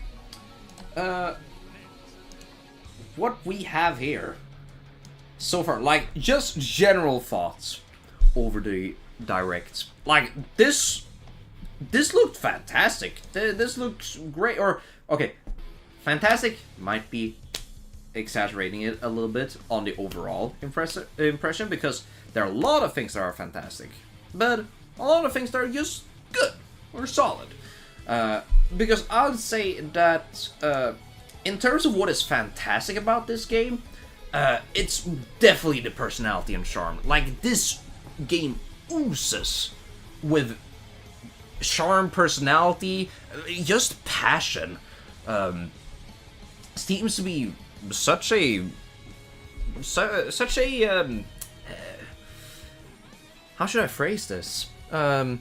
what we have here so far, like, just general thoughts over the Direct. Like, this looked fantastic. This looks great, or, okay, fantastic might be exaggerating it a little bit on the overall impression, because there are a lot of things that are fantastic, but a lot of things that are just good or solid. Because I would say that in terms of what is fantastic about this game, it's definitely the personality and charm. Like, this game oozes with charm, personality, just passion. Seems to be such a how should I phrase this? Like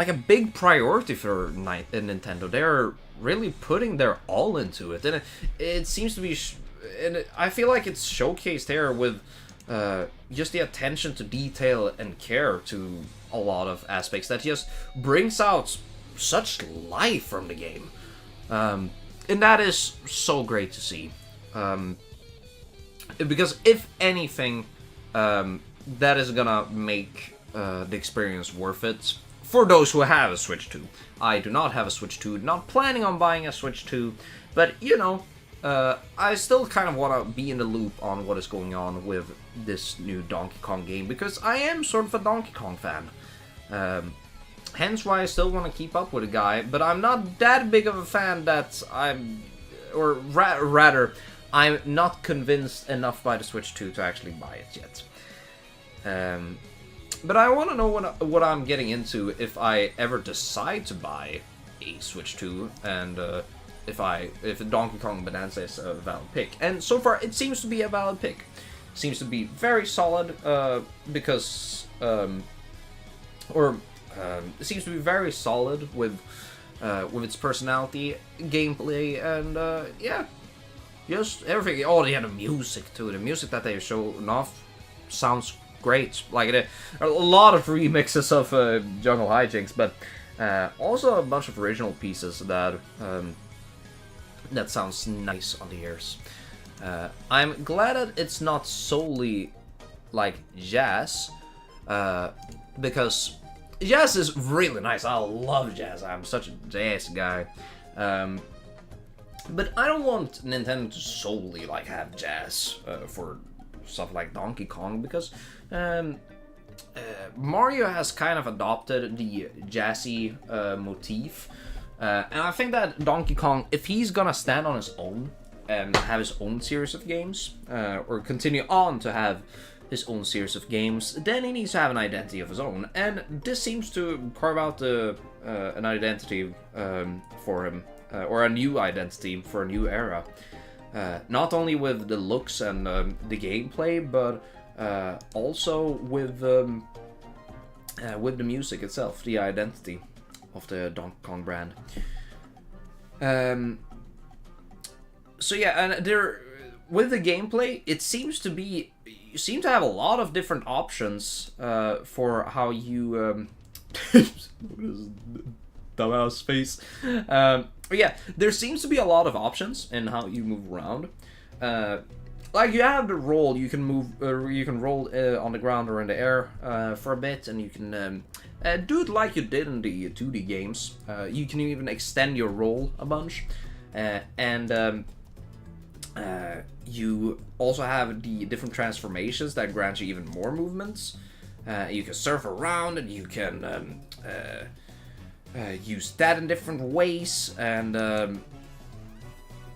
a big priority for Nintendo. They're really putting their all into it, and it seems to be, and I feel like it's showcased here with just the attention to detail and care to a lot of aspects that just brings out such life from the game, and that is so great to see. Because if anything, that is gonna make the experience worth it for those who have a Switch 2. I do not have a Switch 2, not planning on buying a Switch 2, but you know, I still kind of want to be in the loop on what is going on with this new Donkey Kong game, because I am sort of a Donkey Kong fan. Hence why I still want to keep up with the guy, but I'm not that big of a fan that rather, I'm not convinced enough by the Switch 2 to actually buy it yet. But I want to know what I'm getting into if I ever decide to buy a Switch 2, and if Donkey Kong Bananza is a valid pick. And so far, it seems to be a valid pick. Seems to be very solid, because it seems to be very solid with its personality, gameplay, and yeah, just everything. Oh, they had the music too. The music that they've shown off sounds great. Like, there are a lot of remixes of Jungle Hijinks, but also a bunch of original pieces that that sounds nice on the ears. I'm glad that it's not solely like jazz, because jazz is really nice. I love jazz. I'm such a jazz guy. But I don't want Nintendo to solely like have jazz for stuff like Donkey Kong, because Mario has kind of adopted the jazzy motif, and I think that Donkey Kong, if he's gonna stand on his own and have his own series of games, or continue on to have his own series of games, then he needs to have an identity of his own, and this seems to carve out an identity for him, or a new identity for a new era. Not only with the looks and the gameplay, but also with the music itself, the identity of the Donkey Kong brand. So yeah, and with the gameplay, it seems to be, you seem to have a lot of different options for how you what is dumbass face? Yeah, there seems to be a lot of options in how you move around. Like, you have the roll, you can move, you can roll on the ground or in the air for a bit, and you can do it like you did in the 2D games. You can even extend your roll a bunch, and you also have the different transformations that grant you even more movements. You can surf around, and you can use that in different ways, and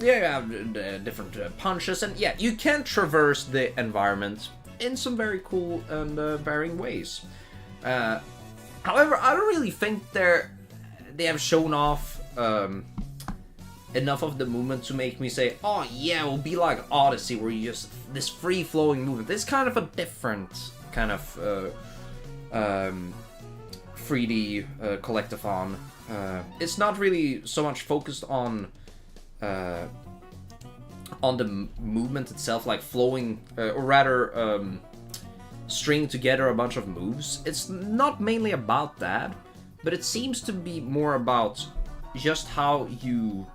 yeah, you have different punches, and yeah, you can traverse the environment in some very cool and varying ways. However, I don't really think they have shown off enough of the movement to make me say, oh yeah, it will be like Odyssey, where you just, this free-flowing movement. It's kind of a different kind of 3D collectathon. It's not really so much focused on the movement itself, like flowing, or rather stringing together a bunch of moves. It's not mainly about that, but it seems to be more about just how you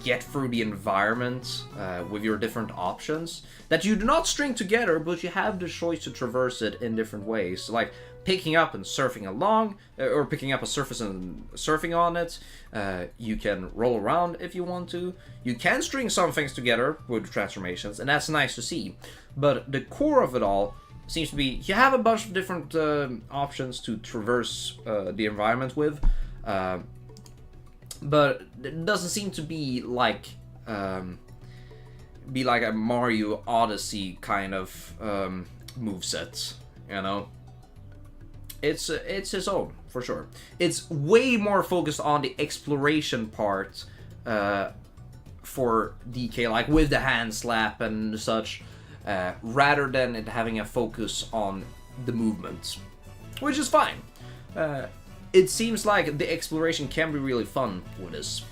get through the environment with your different options that you do not string together, but you have the choice to traverse it in different ways, like picking up and surfing along, or picking up a surface and surfing on it. You can roll around if you want to. You can string some things together with transformations, and that's nice to see. But the core of it all seems to be you have a bunch of different options to traverse the environment with. But it doesn't seem to be like a Mario Odyssey kind of moveset, you know? It's his own, for sure. It's way more focused on the exploration part for DK, like with the hand slap and such, rather than it having a focus on the movements, which is fine. It seems like the exploration can be really fun with this,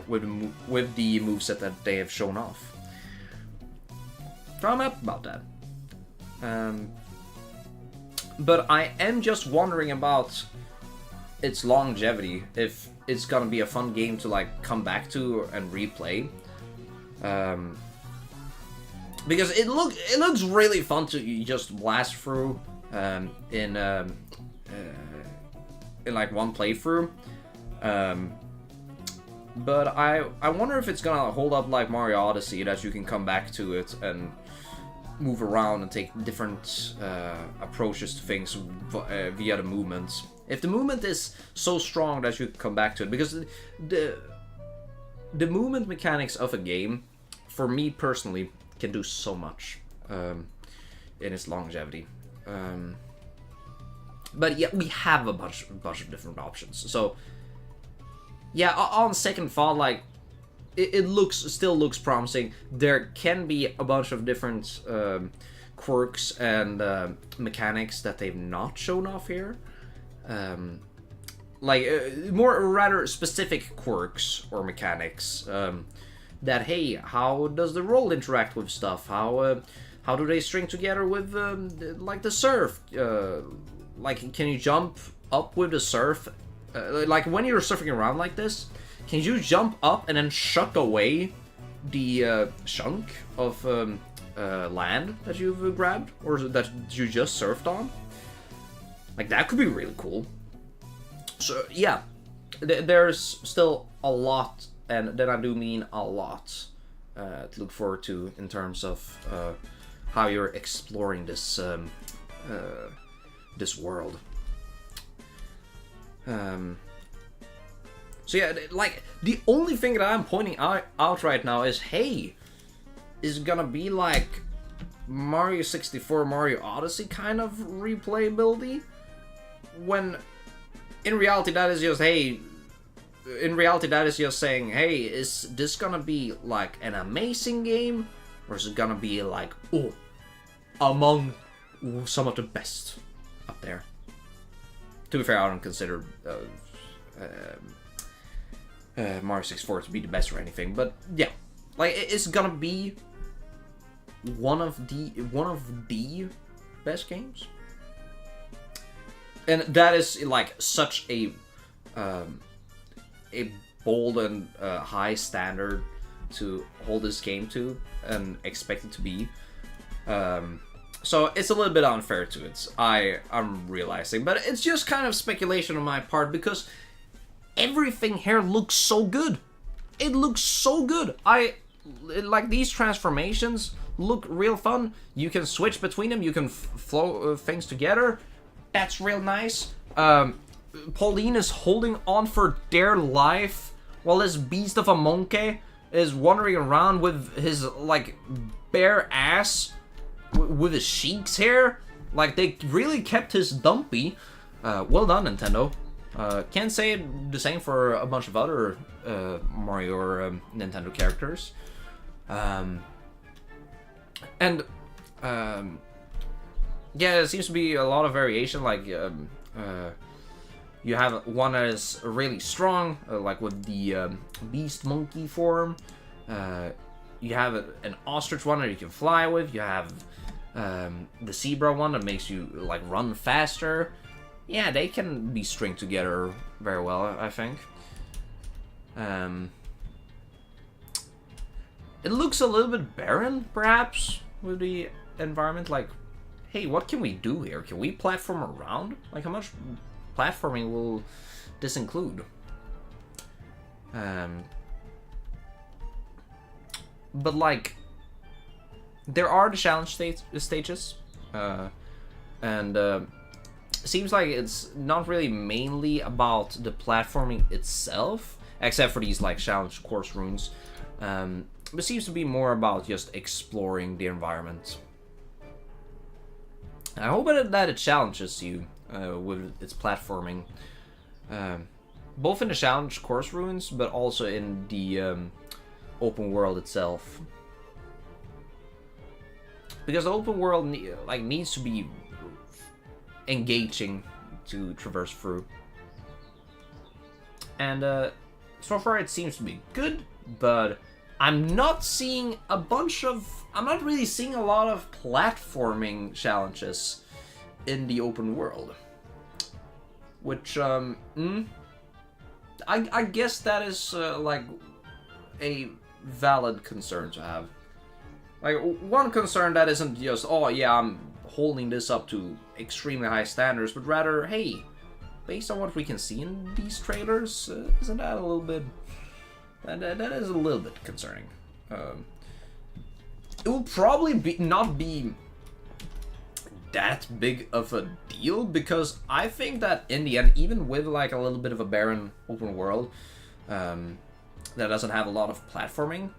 with the moveset that they have shown off. So I'm happy about that. But I am just wondering about its longevity, if it's gonna be a fun game to like come back to and replay. Because it looks really fun to just blast through in like one playthrough. But I wonder if it's gonna hold up like Mario Odyssey, that you can come back to it and move around and take different approaches to things via the movements. If the movement is so strong that you can come back to it, because the movement mechanics of a game, for me personally, can do so much in its longevity. But yeah, we have a bunch of different options. So yeah, on second thought, like it still looks promising. There can be a bunch of different quirks and mechanics that they've not shown off here. Like more rather specific quirks or mechanics. That, hey, how does the roll interact with stuff? How do they string together with like the surf? Like, can you jump up with the surf? Like when you're surfing around like this, can you jump up and then shuck away the chunk of land that you've grabbed or that you just surfed on? Like, that could be really cool. So yeah, there's still a lot, and then I do mean a lot, to look forward to in terms of how you're exploring this this world. So yeah, like, the only thing that I'm pointing out right now is, hey, is it gonna be like Mario 64, Mario Odyssey kind of replayability? When in reality that is just, hey, in reality that is just saying, hey, is this gonna be like an amazing game? Or is it gonna be like, oh, among some of the best up there? To be fair, I don't consider Mario 64 to be the best or anything, but yeah, like, it's gonna be one of the best games, and that is like such a bold and high standard to hold this game to and expect it to be. So it's a little bit unfair to it, I'm realizing, but it's just kind of speculation on my part, because everything here looks so good. It looks so good. Like, these transformations look real fun. You can switch between them. You can flow things together. That's real nice. Pauline is holding on for dear life while this beast of a monkey is wandering around with his, like, bare ass with his cheeks here. Like, they really kept his dumpy. Well done, Nintendo. Can't say the same for a bunch of other Mario or Nintendo characters. Yeah, it seems to be a lot of variation. Like, you have one that is really strong, like with the beast monkey form. You have an ostrich one that you can fly with. You have the zebra one that makes you like run faster. Yeah, they can be stringed together very well, I think. It looks a little bit barren, perhaps, with the environment. Like, hey, what can we do here? Can we platform around? Like, how much platforming will this include? But like, there are the challenge stages, and seems like it's not really mainly about the platforming itself, except for these like challenge course runes. But seems to be more about just exploring the environment. I hope that it challenges you with its platforming, both in the challenge course runes, but also in the open world itself. Because the open world needs to be engaging to traverse through. And so far it seems to be good, but I'm not seeing a bunch of... I'm not really seeing a lot of platforming challenges in the open world. Which, I guess that is, like, a valid concern to have. Like, one concern that isn't just, oh yeah, I'm holding this up to extremely high standards, but rather, hey, based on what we can see in these trailers, isn't that a little bit... That is a little bit concerning. It will probably not be that big of a deal, because I think that in the end, even with like a little bit of a barren open world that doesn't have a lot of platforming,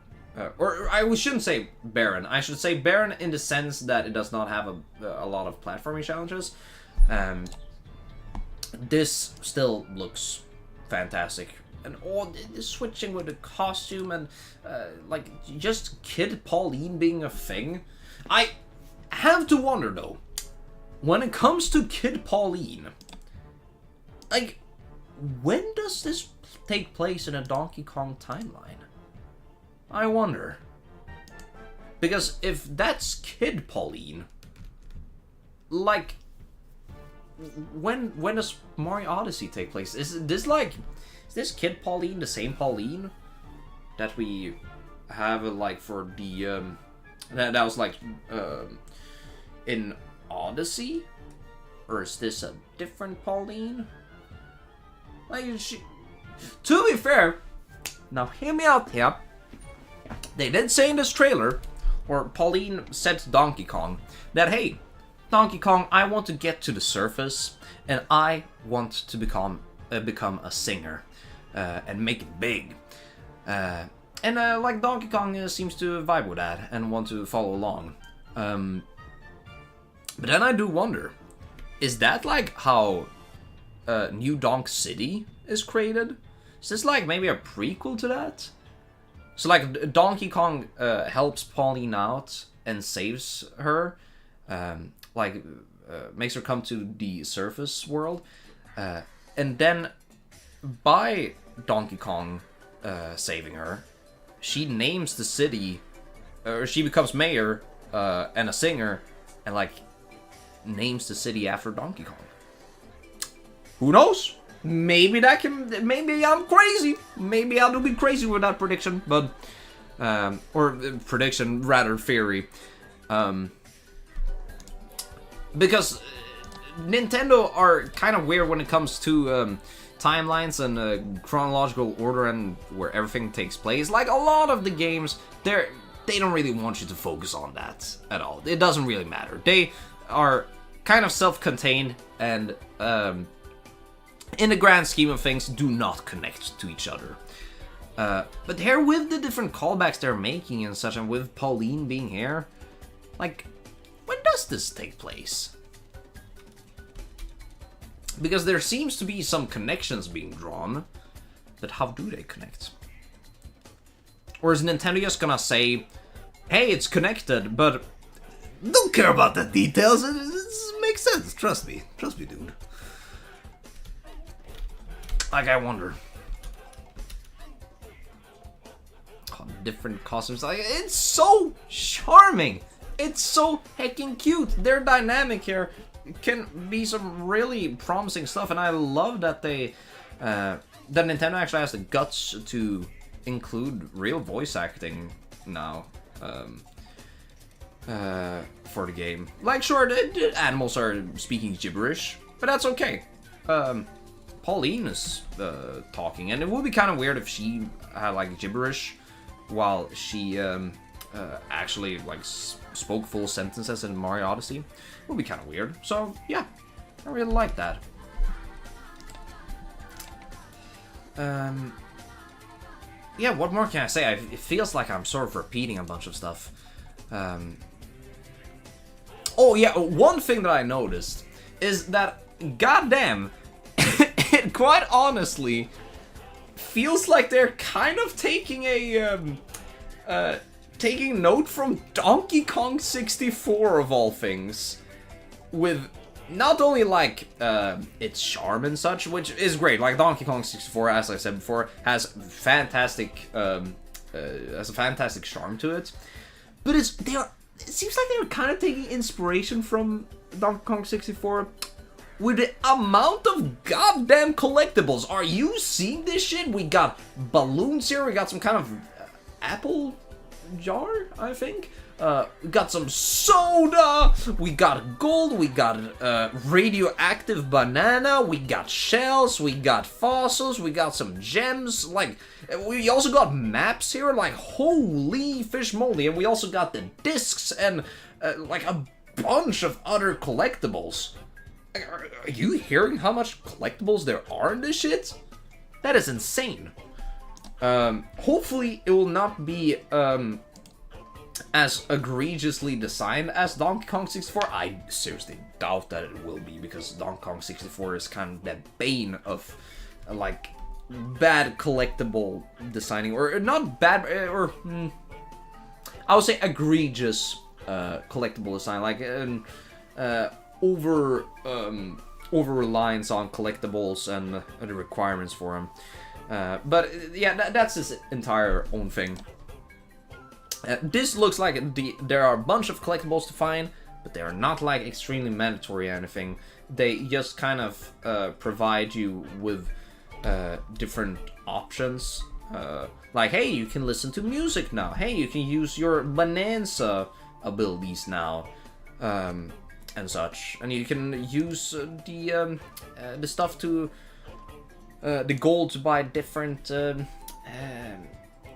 or we shouldn't say barren, I should say barren in the sense that it does not have a lot of platforming challenges, this still looks fantastic. And all the switching with the costume and like just Kid Pauline being a thing. I have to wonder though, when it comes to Kid Pauline, like, when does this take place in a Donkey Kong timeline? I wonder. Because if that's Kid Pauline, like, when does Mario Odyssey take place? Is this like... Is this Kid Pauline the same Pauline that we have like for the that was like in Odyssey, or is this a different Pauline? Like, to be fair, now hear me out here. They did say in this trailer, or Pauline said to Donkey Kong, that hey, Donkey Kong, I want to get to the surface, and I want to become a singer. And make it big. And like Donkey Kong seems to vibe with that and want to follow along. But then I do wonder, is that like how New Donk City is created? Is this like maybe a prequel to that? So like Donkey Kong helps Pauline out and saves her, makes her come to the surface world, and then by Donkey Kong saving her, she names the city, or she becomes mayor and a singer, and like names the city after Donkey Kong. Who knows? Maybe that can. Maybe I'm crazy. Maybe I'll be crazy with that prediction, but or prediction rather theory, because Nintendo are kind of weird when it comes to timelines and chronological order and where everything takes place. Like a lot of the games, they don't really want you to focus on that at all. It doesn't really matter. They are kind of self-contained and in the grand scheme of things do not connect to each other. But here with the different callbacks they're making and such, and with Pauline being here, like, when does this take place? Because there seems to be some connections being drawn, but how do they connect? Or is Nintendo just gonna say, hey, it's connected, but don't care about the details, it makes sense, trust me, dude. Like, I wonder. Oh, different costumes, like, it's so charming! It's so heckin' cute! Their dynamic here can be some really promising stuff, and I love that that Nintendo actually has the guts to include real voice acting now. For the game. Like, sure, the animals are speaking gibberish, but that's okay. Pauline is talking, and it would be kind of weird if she had like gibberish while she actually like spoke full sentences in Mario Odyssey. It would be kind of weird. So yeah, I really like that. Yeah, what more can I say? It feels like I'm sort of repeating a bunch of stuff. Oh yeah, one thing that I noticed is that, goddamn, it quite honestly feels like they're kind of taking a taking note from Donkey Kong 64 of all things, with not only like its charm and such, which is great. Like Donkey Kong 64, as I said before, has fantastic a fantastic charm to it, but it seems like they're kind of taking inspiration from Donkey Kong 64 with the amount of goddamn collectibles. Are you seeing this shit? We got balloons here, we got some kind of apple jar, I think. We got some soda, we got gold, we got radioactive banana, we got shells, we got fossils, we got some gems, like, we also got maps here, like, holy fish moly, and we also got the discs and, like, a bunch of other collectibles. Are you hearing how much collectibles there are in this shit? That is insane. Hopefully it will not be, as egregiously designed as Donkey Kong 64. I seriously doubt that it will be, because Donkey Kong 64 is kind of the bane of, like, bad collectible designing, or not bad, or I would say egregious collectible design, like over reliance on collectibles and the requirements for them. But yeah, that's his entire own thing. This looks like there are a bunch of collectibles to find, but they are not like extremely mandatory or anything. They just kind of provide you with different options. Like, hey, you can listen to music now. Hey, you can use your Bananza abilities now, and such. And you can use the stuff to the gold to buy different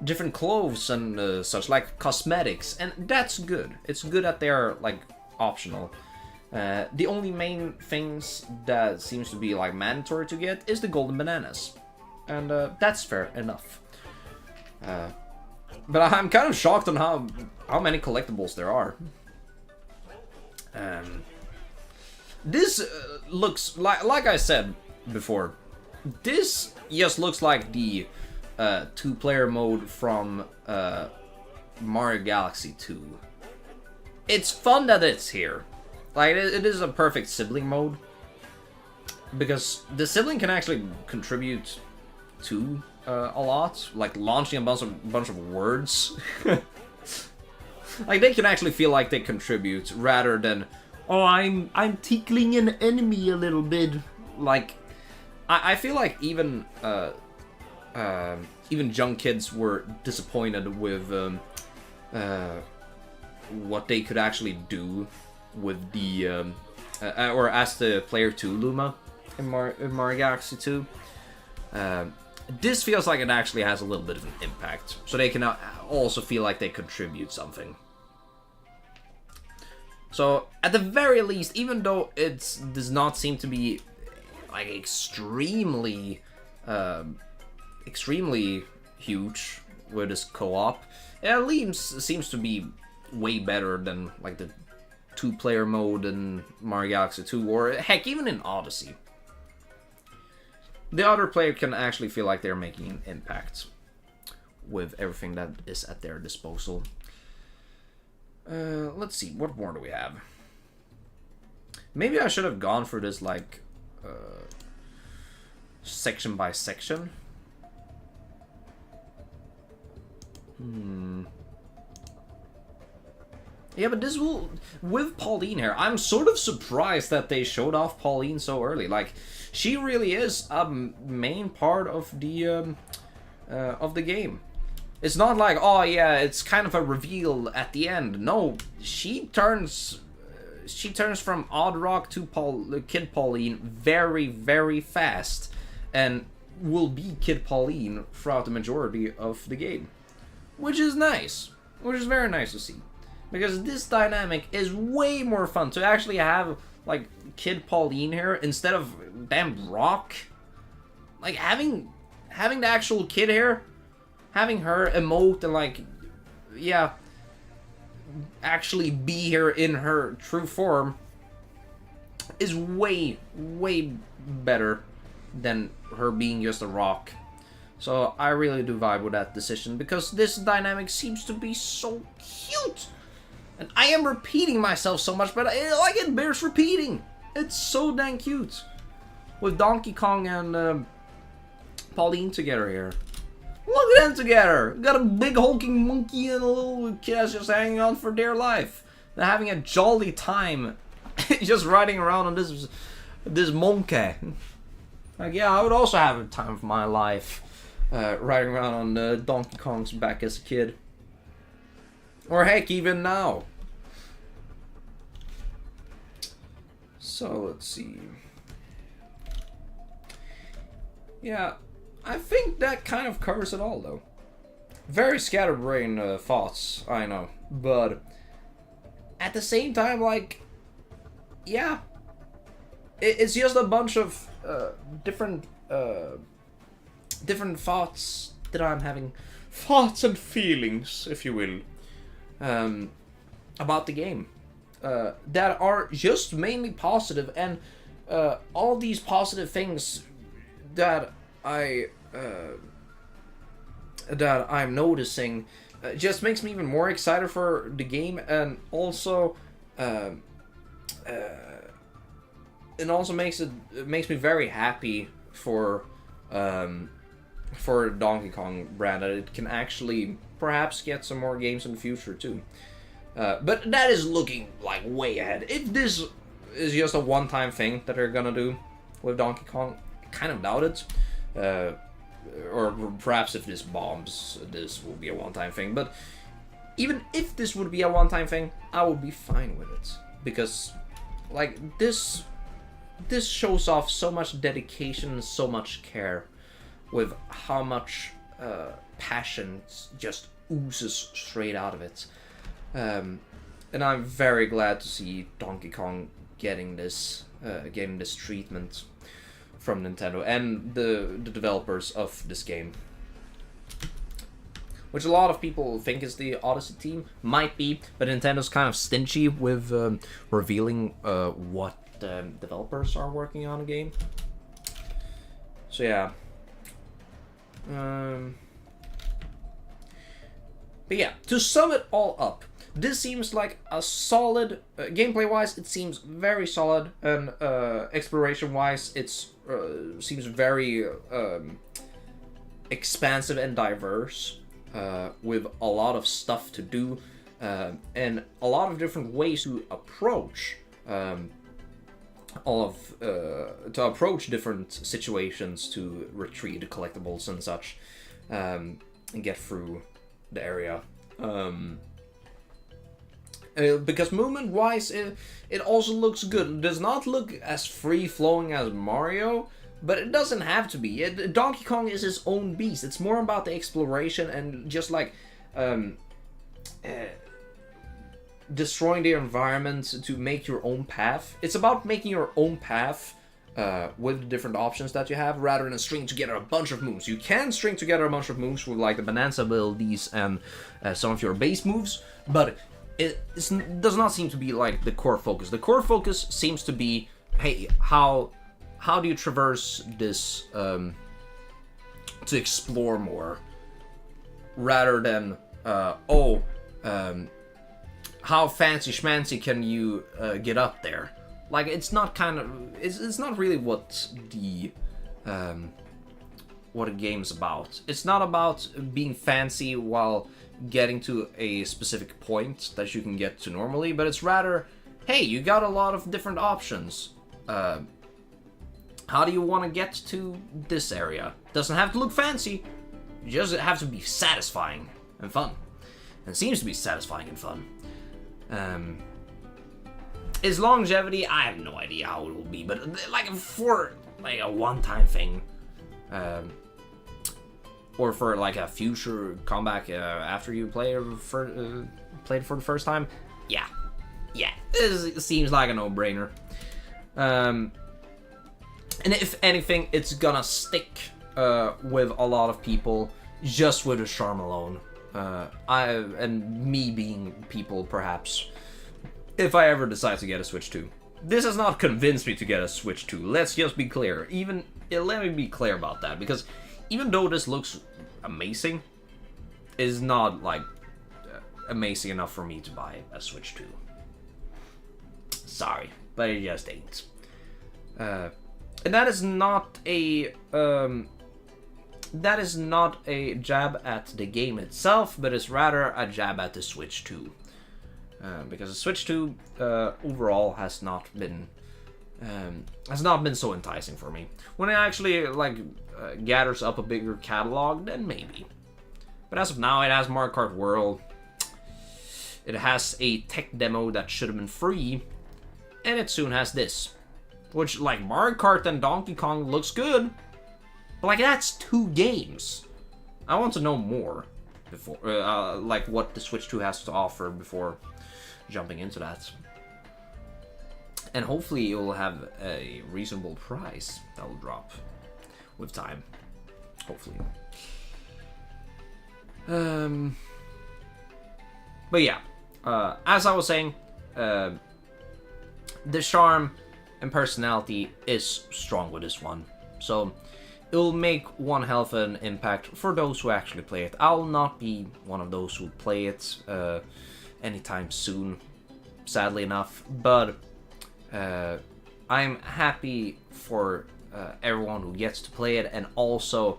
different clothes and such, like cosmetics, and that's good. It's good that they're like optional. The only main things that seems to be like mandatory to get is the golden bananas, and that's fair enough. But I'm kind of shocked on how many collectibles there are. This looks like I said before. This just looks like the two-player mode from Mario Galaxy 2. It's fun that it's here. Like, it is a perfect sibling mode, because the sibling can actually contribute to a lot, like launching a bunch of words. Like, they can actually feel like they contribute rather than, oh, I'm tickling an enemy a little bit. Like, I feel like even young kids were disappointed with what they could actually do with the or as the player 2 Luma in Mario Galaxy 2. This feels like it actually has a little bit of an impact, so they can also feel like they contribute something. So at the very least, even though it does not seem to be like extremely huge with this co-op, it at least seems to be way better than like the two-player mode in Mario Galaxy 2, or heck, even in Odyssey. The other player can actually feel like they're making an impact with everything that is at their disposal. Let's see, what more do we have? Maybe I should have gone for this like section by section. Yeah, but this will, with Pauline here, I'm sort of surprised that they showed off Pauline so early. Like, she really is a main part of the game. It's not like, oh yeah, it's kind of a reveal at the end. No, she turns from Odd Rock to Kid Pauline very, very fast, and will be Kid Pauline throughout the majority of the game, which is nice, which is very nice to see, because this dynamic is way more fun to actually have like Kid Pauline here instead of damn Rock. Like having the actual kid here, having her emote and like, yeah, actually be here in her true form is way, way better than her being just a rock. So I really do vibe with that decision, because this dynamic seems to be so cute. And I am repeating myself so much, but it bears repeating. It's so dang cute. With Donkey Kong and Pauline together here. Look at them together! Got a big hulking monkey and a little kid just hanging on for dear life. They're having a jolly time just riding around on this monke. Like, yeah, I would also have a time of my life riding around on Donkey Kong's back as a kid. Or heck, even now. So, let's see. Yeah, I think that kind of covers it all, though. Very scatterbrained thoughts, I know. But at the same time, like, yeah. It's just a bunch of different thoughts that I'm having. Thoughts and feelings, if you will. About the game. That are just mainly positive, and all these positive things that I'm noticing just makes me even more excited for the game, and also it also makes me very happy for Donkey Kong brand, that it can actually perhaps get some more games in the future too. But that is looking like way ahead. If this is just a one-time thing that they're gonna do with Donkey Kong, I kind of doubt it. Or perhaps if this bombs, this will be a one-time thing. But even if this would be a one-time thing, I would be fine with it, because like this shows off so much dedication and so much care, with how much passion just oozes straight out of it. And I'm very glad to see Donkey Kong getting this treatment from Nintendo and the developers of this game, which a lot of people think is the Odyssey team. Might be, but Nintendo's kind of stingy with revealing what developers are working on a game. So yeah. But yeah, to sum it all up, this seems like a solid, gameplay-wise, it seems very solid, and exploration-wise, it's seems very expansive and diverse, with a lot of stuff to do, and a lot of different ways to approach different situations, to retrieve collectibles and such, and get through the area. Because movement-wise, it also looks good. It does not look as free-flowing as Mario, but it doesn't have to be. Donkey Kong is his own beast. It's more about the exploration and just like destroying the environment to make your own path. It's about making your own path with the different options that you have, rather than string together a bunch of moves. You can string together a bunch of moves with like the Bananza abilities and some of your base moves, but it does not seem to be like the core focus. The core focus seems to be, hey, how do you traverse this to explore more, rather than how fancy schmancy can you get up there? Like, it's not it's not really what a game's about. It's not about being fancy while getting to a specific point that you can get to normally, but it's rather, hey, you got a lot of different options. How do you want to get to this area? Doesn't have to look fancy. You just have to be satisfying and fun. And it seems to be satisfying and fun. Its longevity, I have no idea how it will be, but like for like a one-time thing, or for like a future comeback after you play played for the first time, yeah, it seems like a no-brainer. And if anything, it's gonna stick with a lot of people just with the charm alone. And me being people, perhaps, if I ever decide to get a Switch 2. This has not convinced me to get a Switch 2, let's just be clear. Let me be clear about that, because even though this looks amazing, it's not, like, amazing enough for me to buy a Switch 2. Sorry, but it just ain't. And that is not a jab at the game itself, but it's rather a jab at the Switch 2. Because the Switch 2 overall has not been so enticing for me. When it actually gathers up a bigger catalog, then maybe. But as of now, it has Mario Kart World. It has a tech demo that should have been free, and it soon has this, which, like, Mario Kart and Donkey Kong looks good, but like, that's 2 games. I want to know more before, like, what the Switch 2 has to offer before jumping into that. And hopefully it will have a reasonable price that will drop with time. Hopefully. But yeah, as I was saying, the charm and personality is strong with this one. So it will make one hell of an impact for those who actually play it. I'll not be one of those who play it anytime soon, sadly enough, but I'm happy for everyone who gets to play it, and also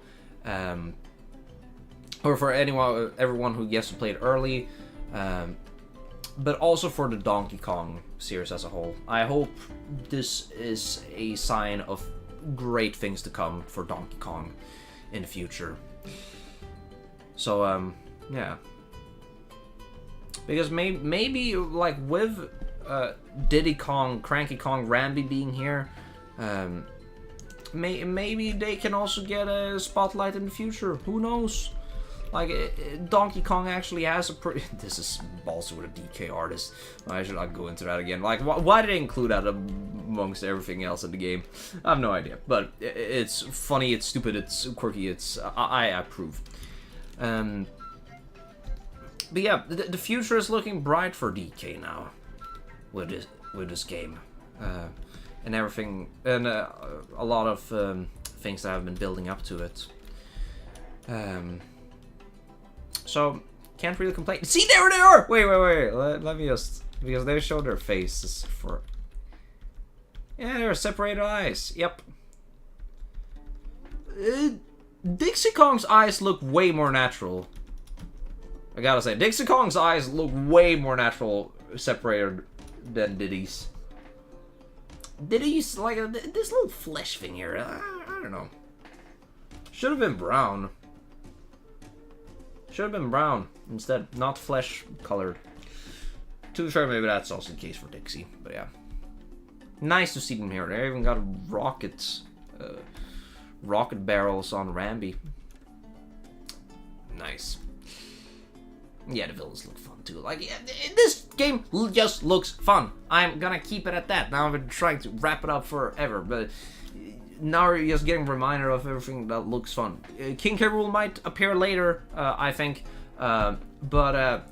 or for everyone who gets to play it early, but also for the Donkey Kong series as a whole. I hope this is a sign of great things to come for Donkey Kong in the future. So yeah, because maybe like with Diddy Kong, Cranky Kong, Rambi being here, maybe they can also get a spotlight in the future. Who knows? Like, Donkey Kong actually has a pretty... This is also with a DK artist. I should not go into that again. Like, why did they include that amongst everything else in the game? I have no idea. But it's funny, it's stupid, it's quirky, I approve. But yeah, the future is looking bright for DK now. With this game. And everything... And a lot of things that have been building up to it. So, can't really complain. See, there they are! Wait. Let me just... Because they showed their faces for... Yeah, they're separated eyes. Yep. Dixie Kong's eyes look way more natural. I gotta say, Dixie Kong's eyes look way more natural separated than Diddy's. Diddy's, like, this little flesh thing here. I don't know. Should have been brown. Should have been brown instead, not flesh colored. To be fair, maybe that's also the case for Dixie, but yeah. Nice to see them here. They even got rocket barrels on Rambi. Nice. Yeah, the villains look fun too. Like, yeah, this game just looks fun. I'm gonna keep it at that. Now I've been trying to wrap it up forever, but now we're just getting a reminder of everything that looks fun. King K. Rool might appear later, I think. But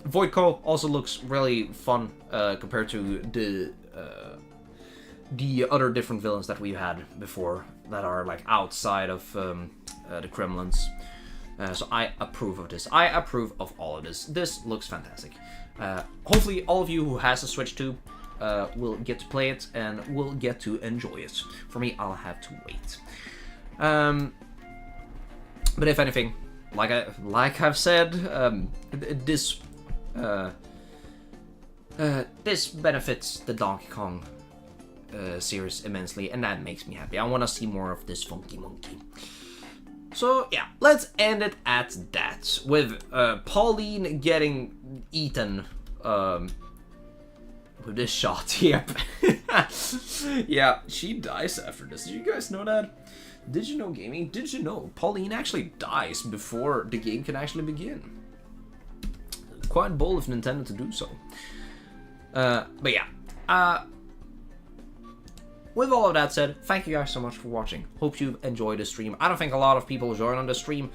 Voidco also looks really fun compared to the other different villains that we've had before that are like outside of the Kremlins. So I approve of this. I approve of all of this. This looks fantastic. Hopefully all of you who has a Switch 2 will get to play it and will get to enjoy it. For me, I'll have to wait. But if anything, like I've said, this benefits the Donkey Kong series immensely, and that makes me happy. I want to see more of this funky monkey. So yeah, let's end it at that, with Pauline getting eaten with this shot. Yep. Yeah, she dies after this. Did you guys know that? Did you know, gaming? Did you know Pauline actually dies before the game can actually begin? Quite bold of Nintendo to do so. But yeah, with all of that said, thank you guys so much for watching. Hope you enjoyed the stream. I don't think a lot of people join on the stream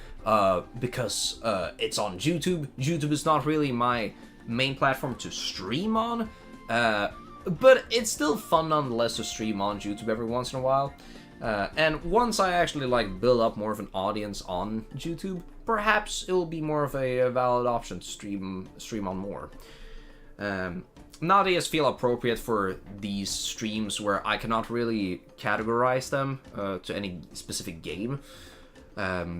because it's on YouTube. YouTube is not really my main platform to stream on, but it's still fun nonetheless to stream on YouTube every once in a while. And once I actually like build up more of an audience on YouTube, perhaps it will be more of a valid option to stream on more. Nowadays feel appropriate for these streams where I cannot really categorize them to any specific game. Yeah.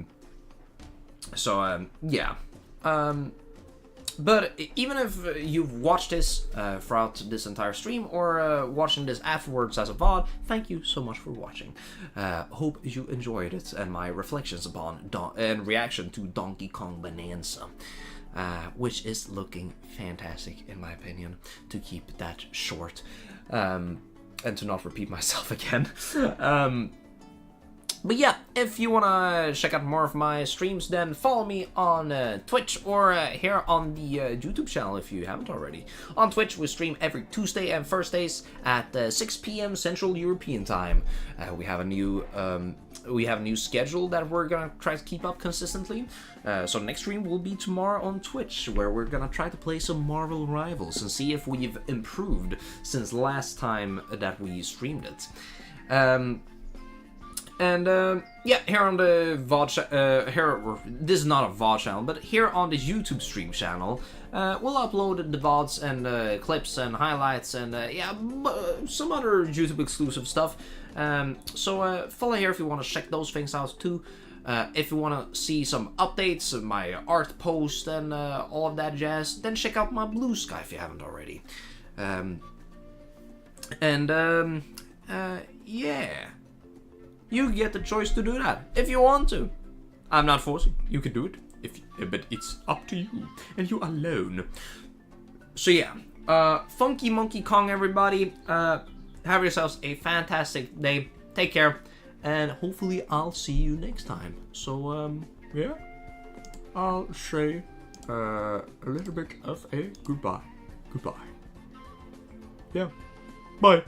But even if you've watched this throughout this entire stream, or watching this afterwards as a VOD, thank you so much for watching. Hope you enjoyed it and my reflections upon and reaction to Donkey Kong Bananza. Which is looking fantastic in my opinion, to keep that short and to not repeat myself again. But yeah, if you wanna check out more of my streams, then follow me on Twitch or here on the YouTube channel if you haven't already. On Twitch, we stream every Tuesday and Thursdays at 6 p.m. Central European Time. We have a new schedule that we're gonna try to keep up consistently. So the next stream will be tomorrow on Twitch, where we're gonna try to play some Marvel Rivals and see if we've improved since last time that we streamed it. Yeah, here on the VOD this is not a VOD channel, but here on the YouTube stream channel, we'll upload the VODs and clips and highlights and yeah, some other YouTube exclusive stuff. So follow here if you want to check those things out too. If you want to see some updates of my art post and all of that jazz, then check out my Blue Sky if you haven't already. Yeah. You get the choice to do that if you want to. I'm not forcing. You can do it, but it's up to you and you alone. So yeah, funky Monkey Kong, everybody. Have yourselves a fantastic day. Take care, and hopefully I'll see you next time. So yeah, I'll say a little bit of a goodbye. Yeah, bye.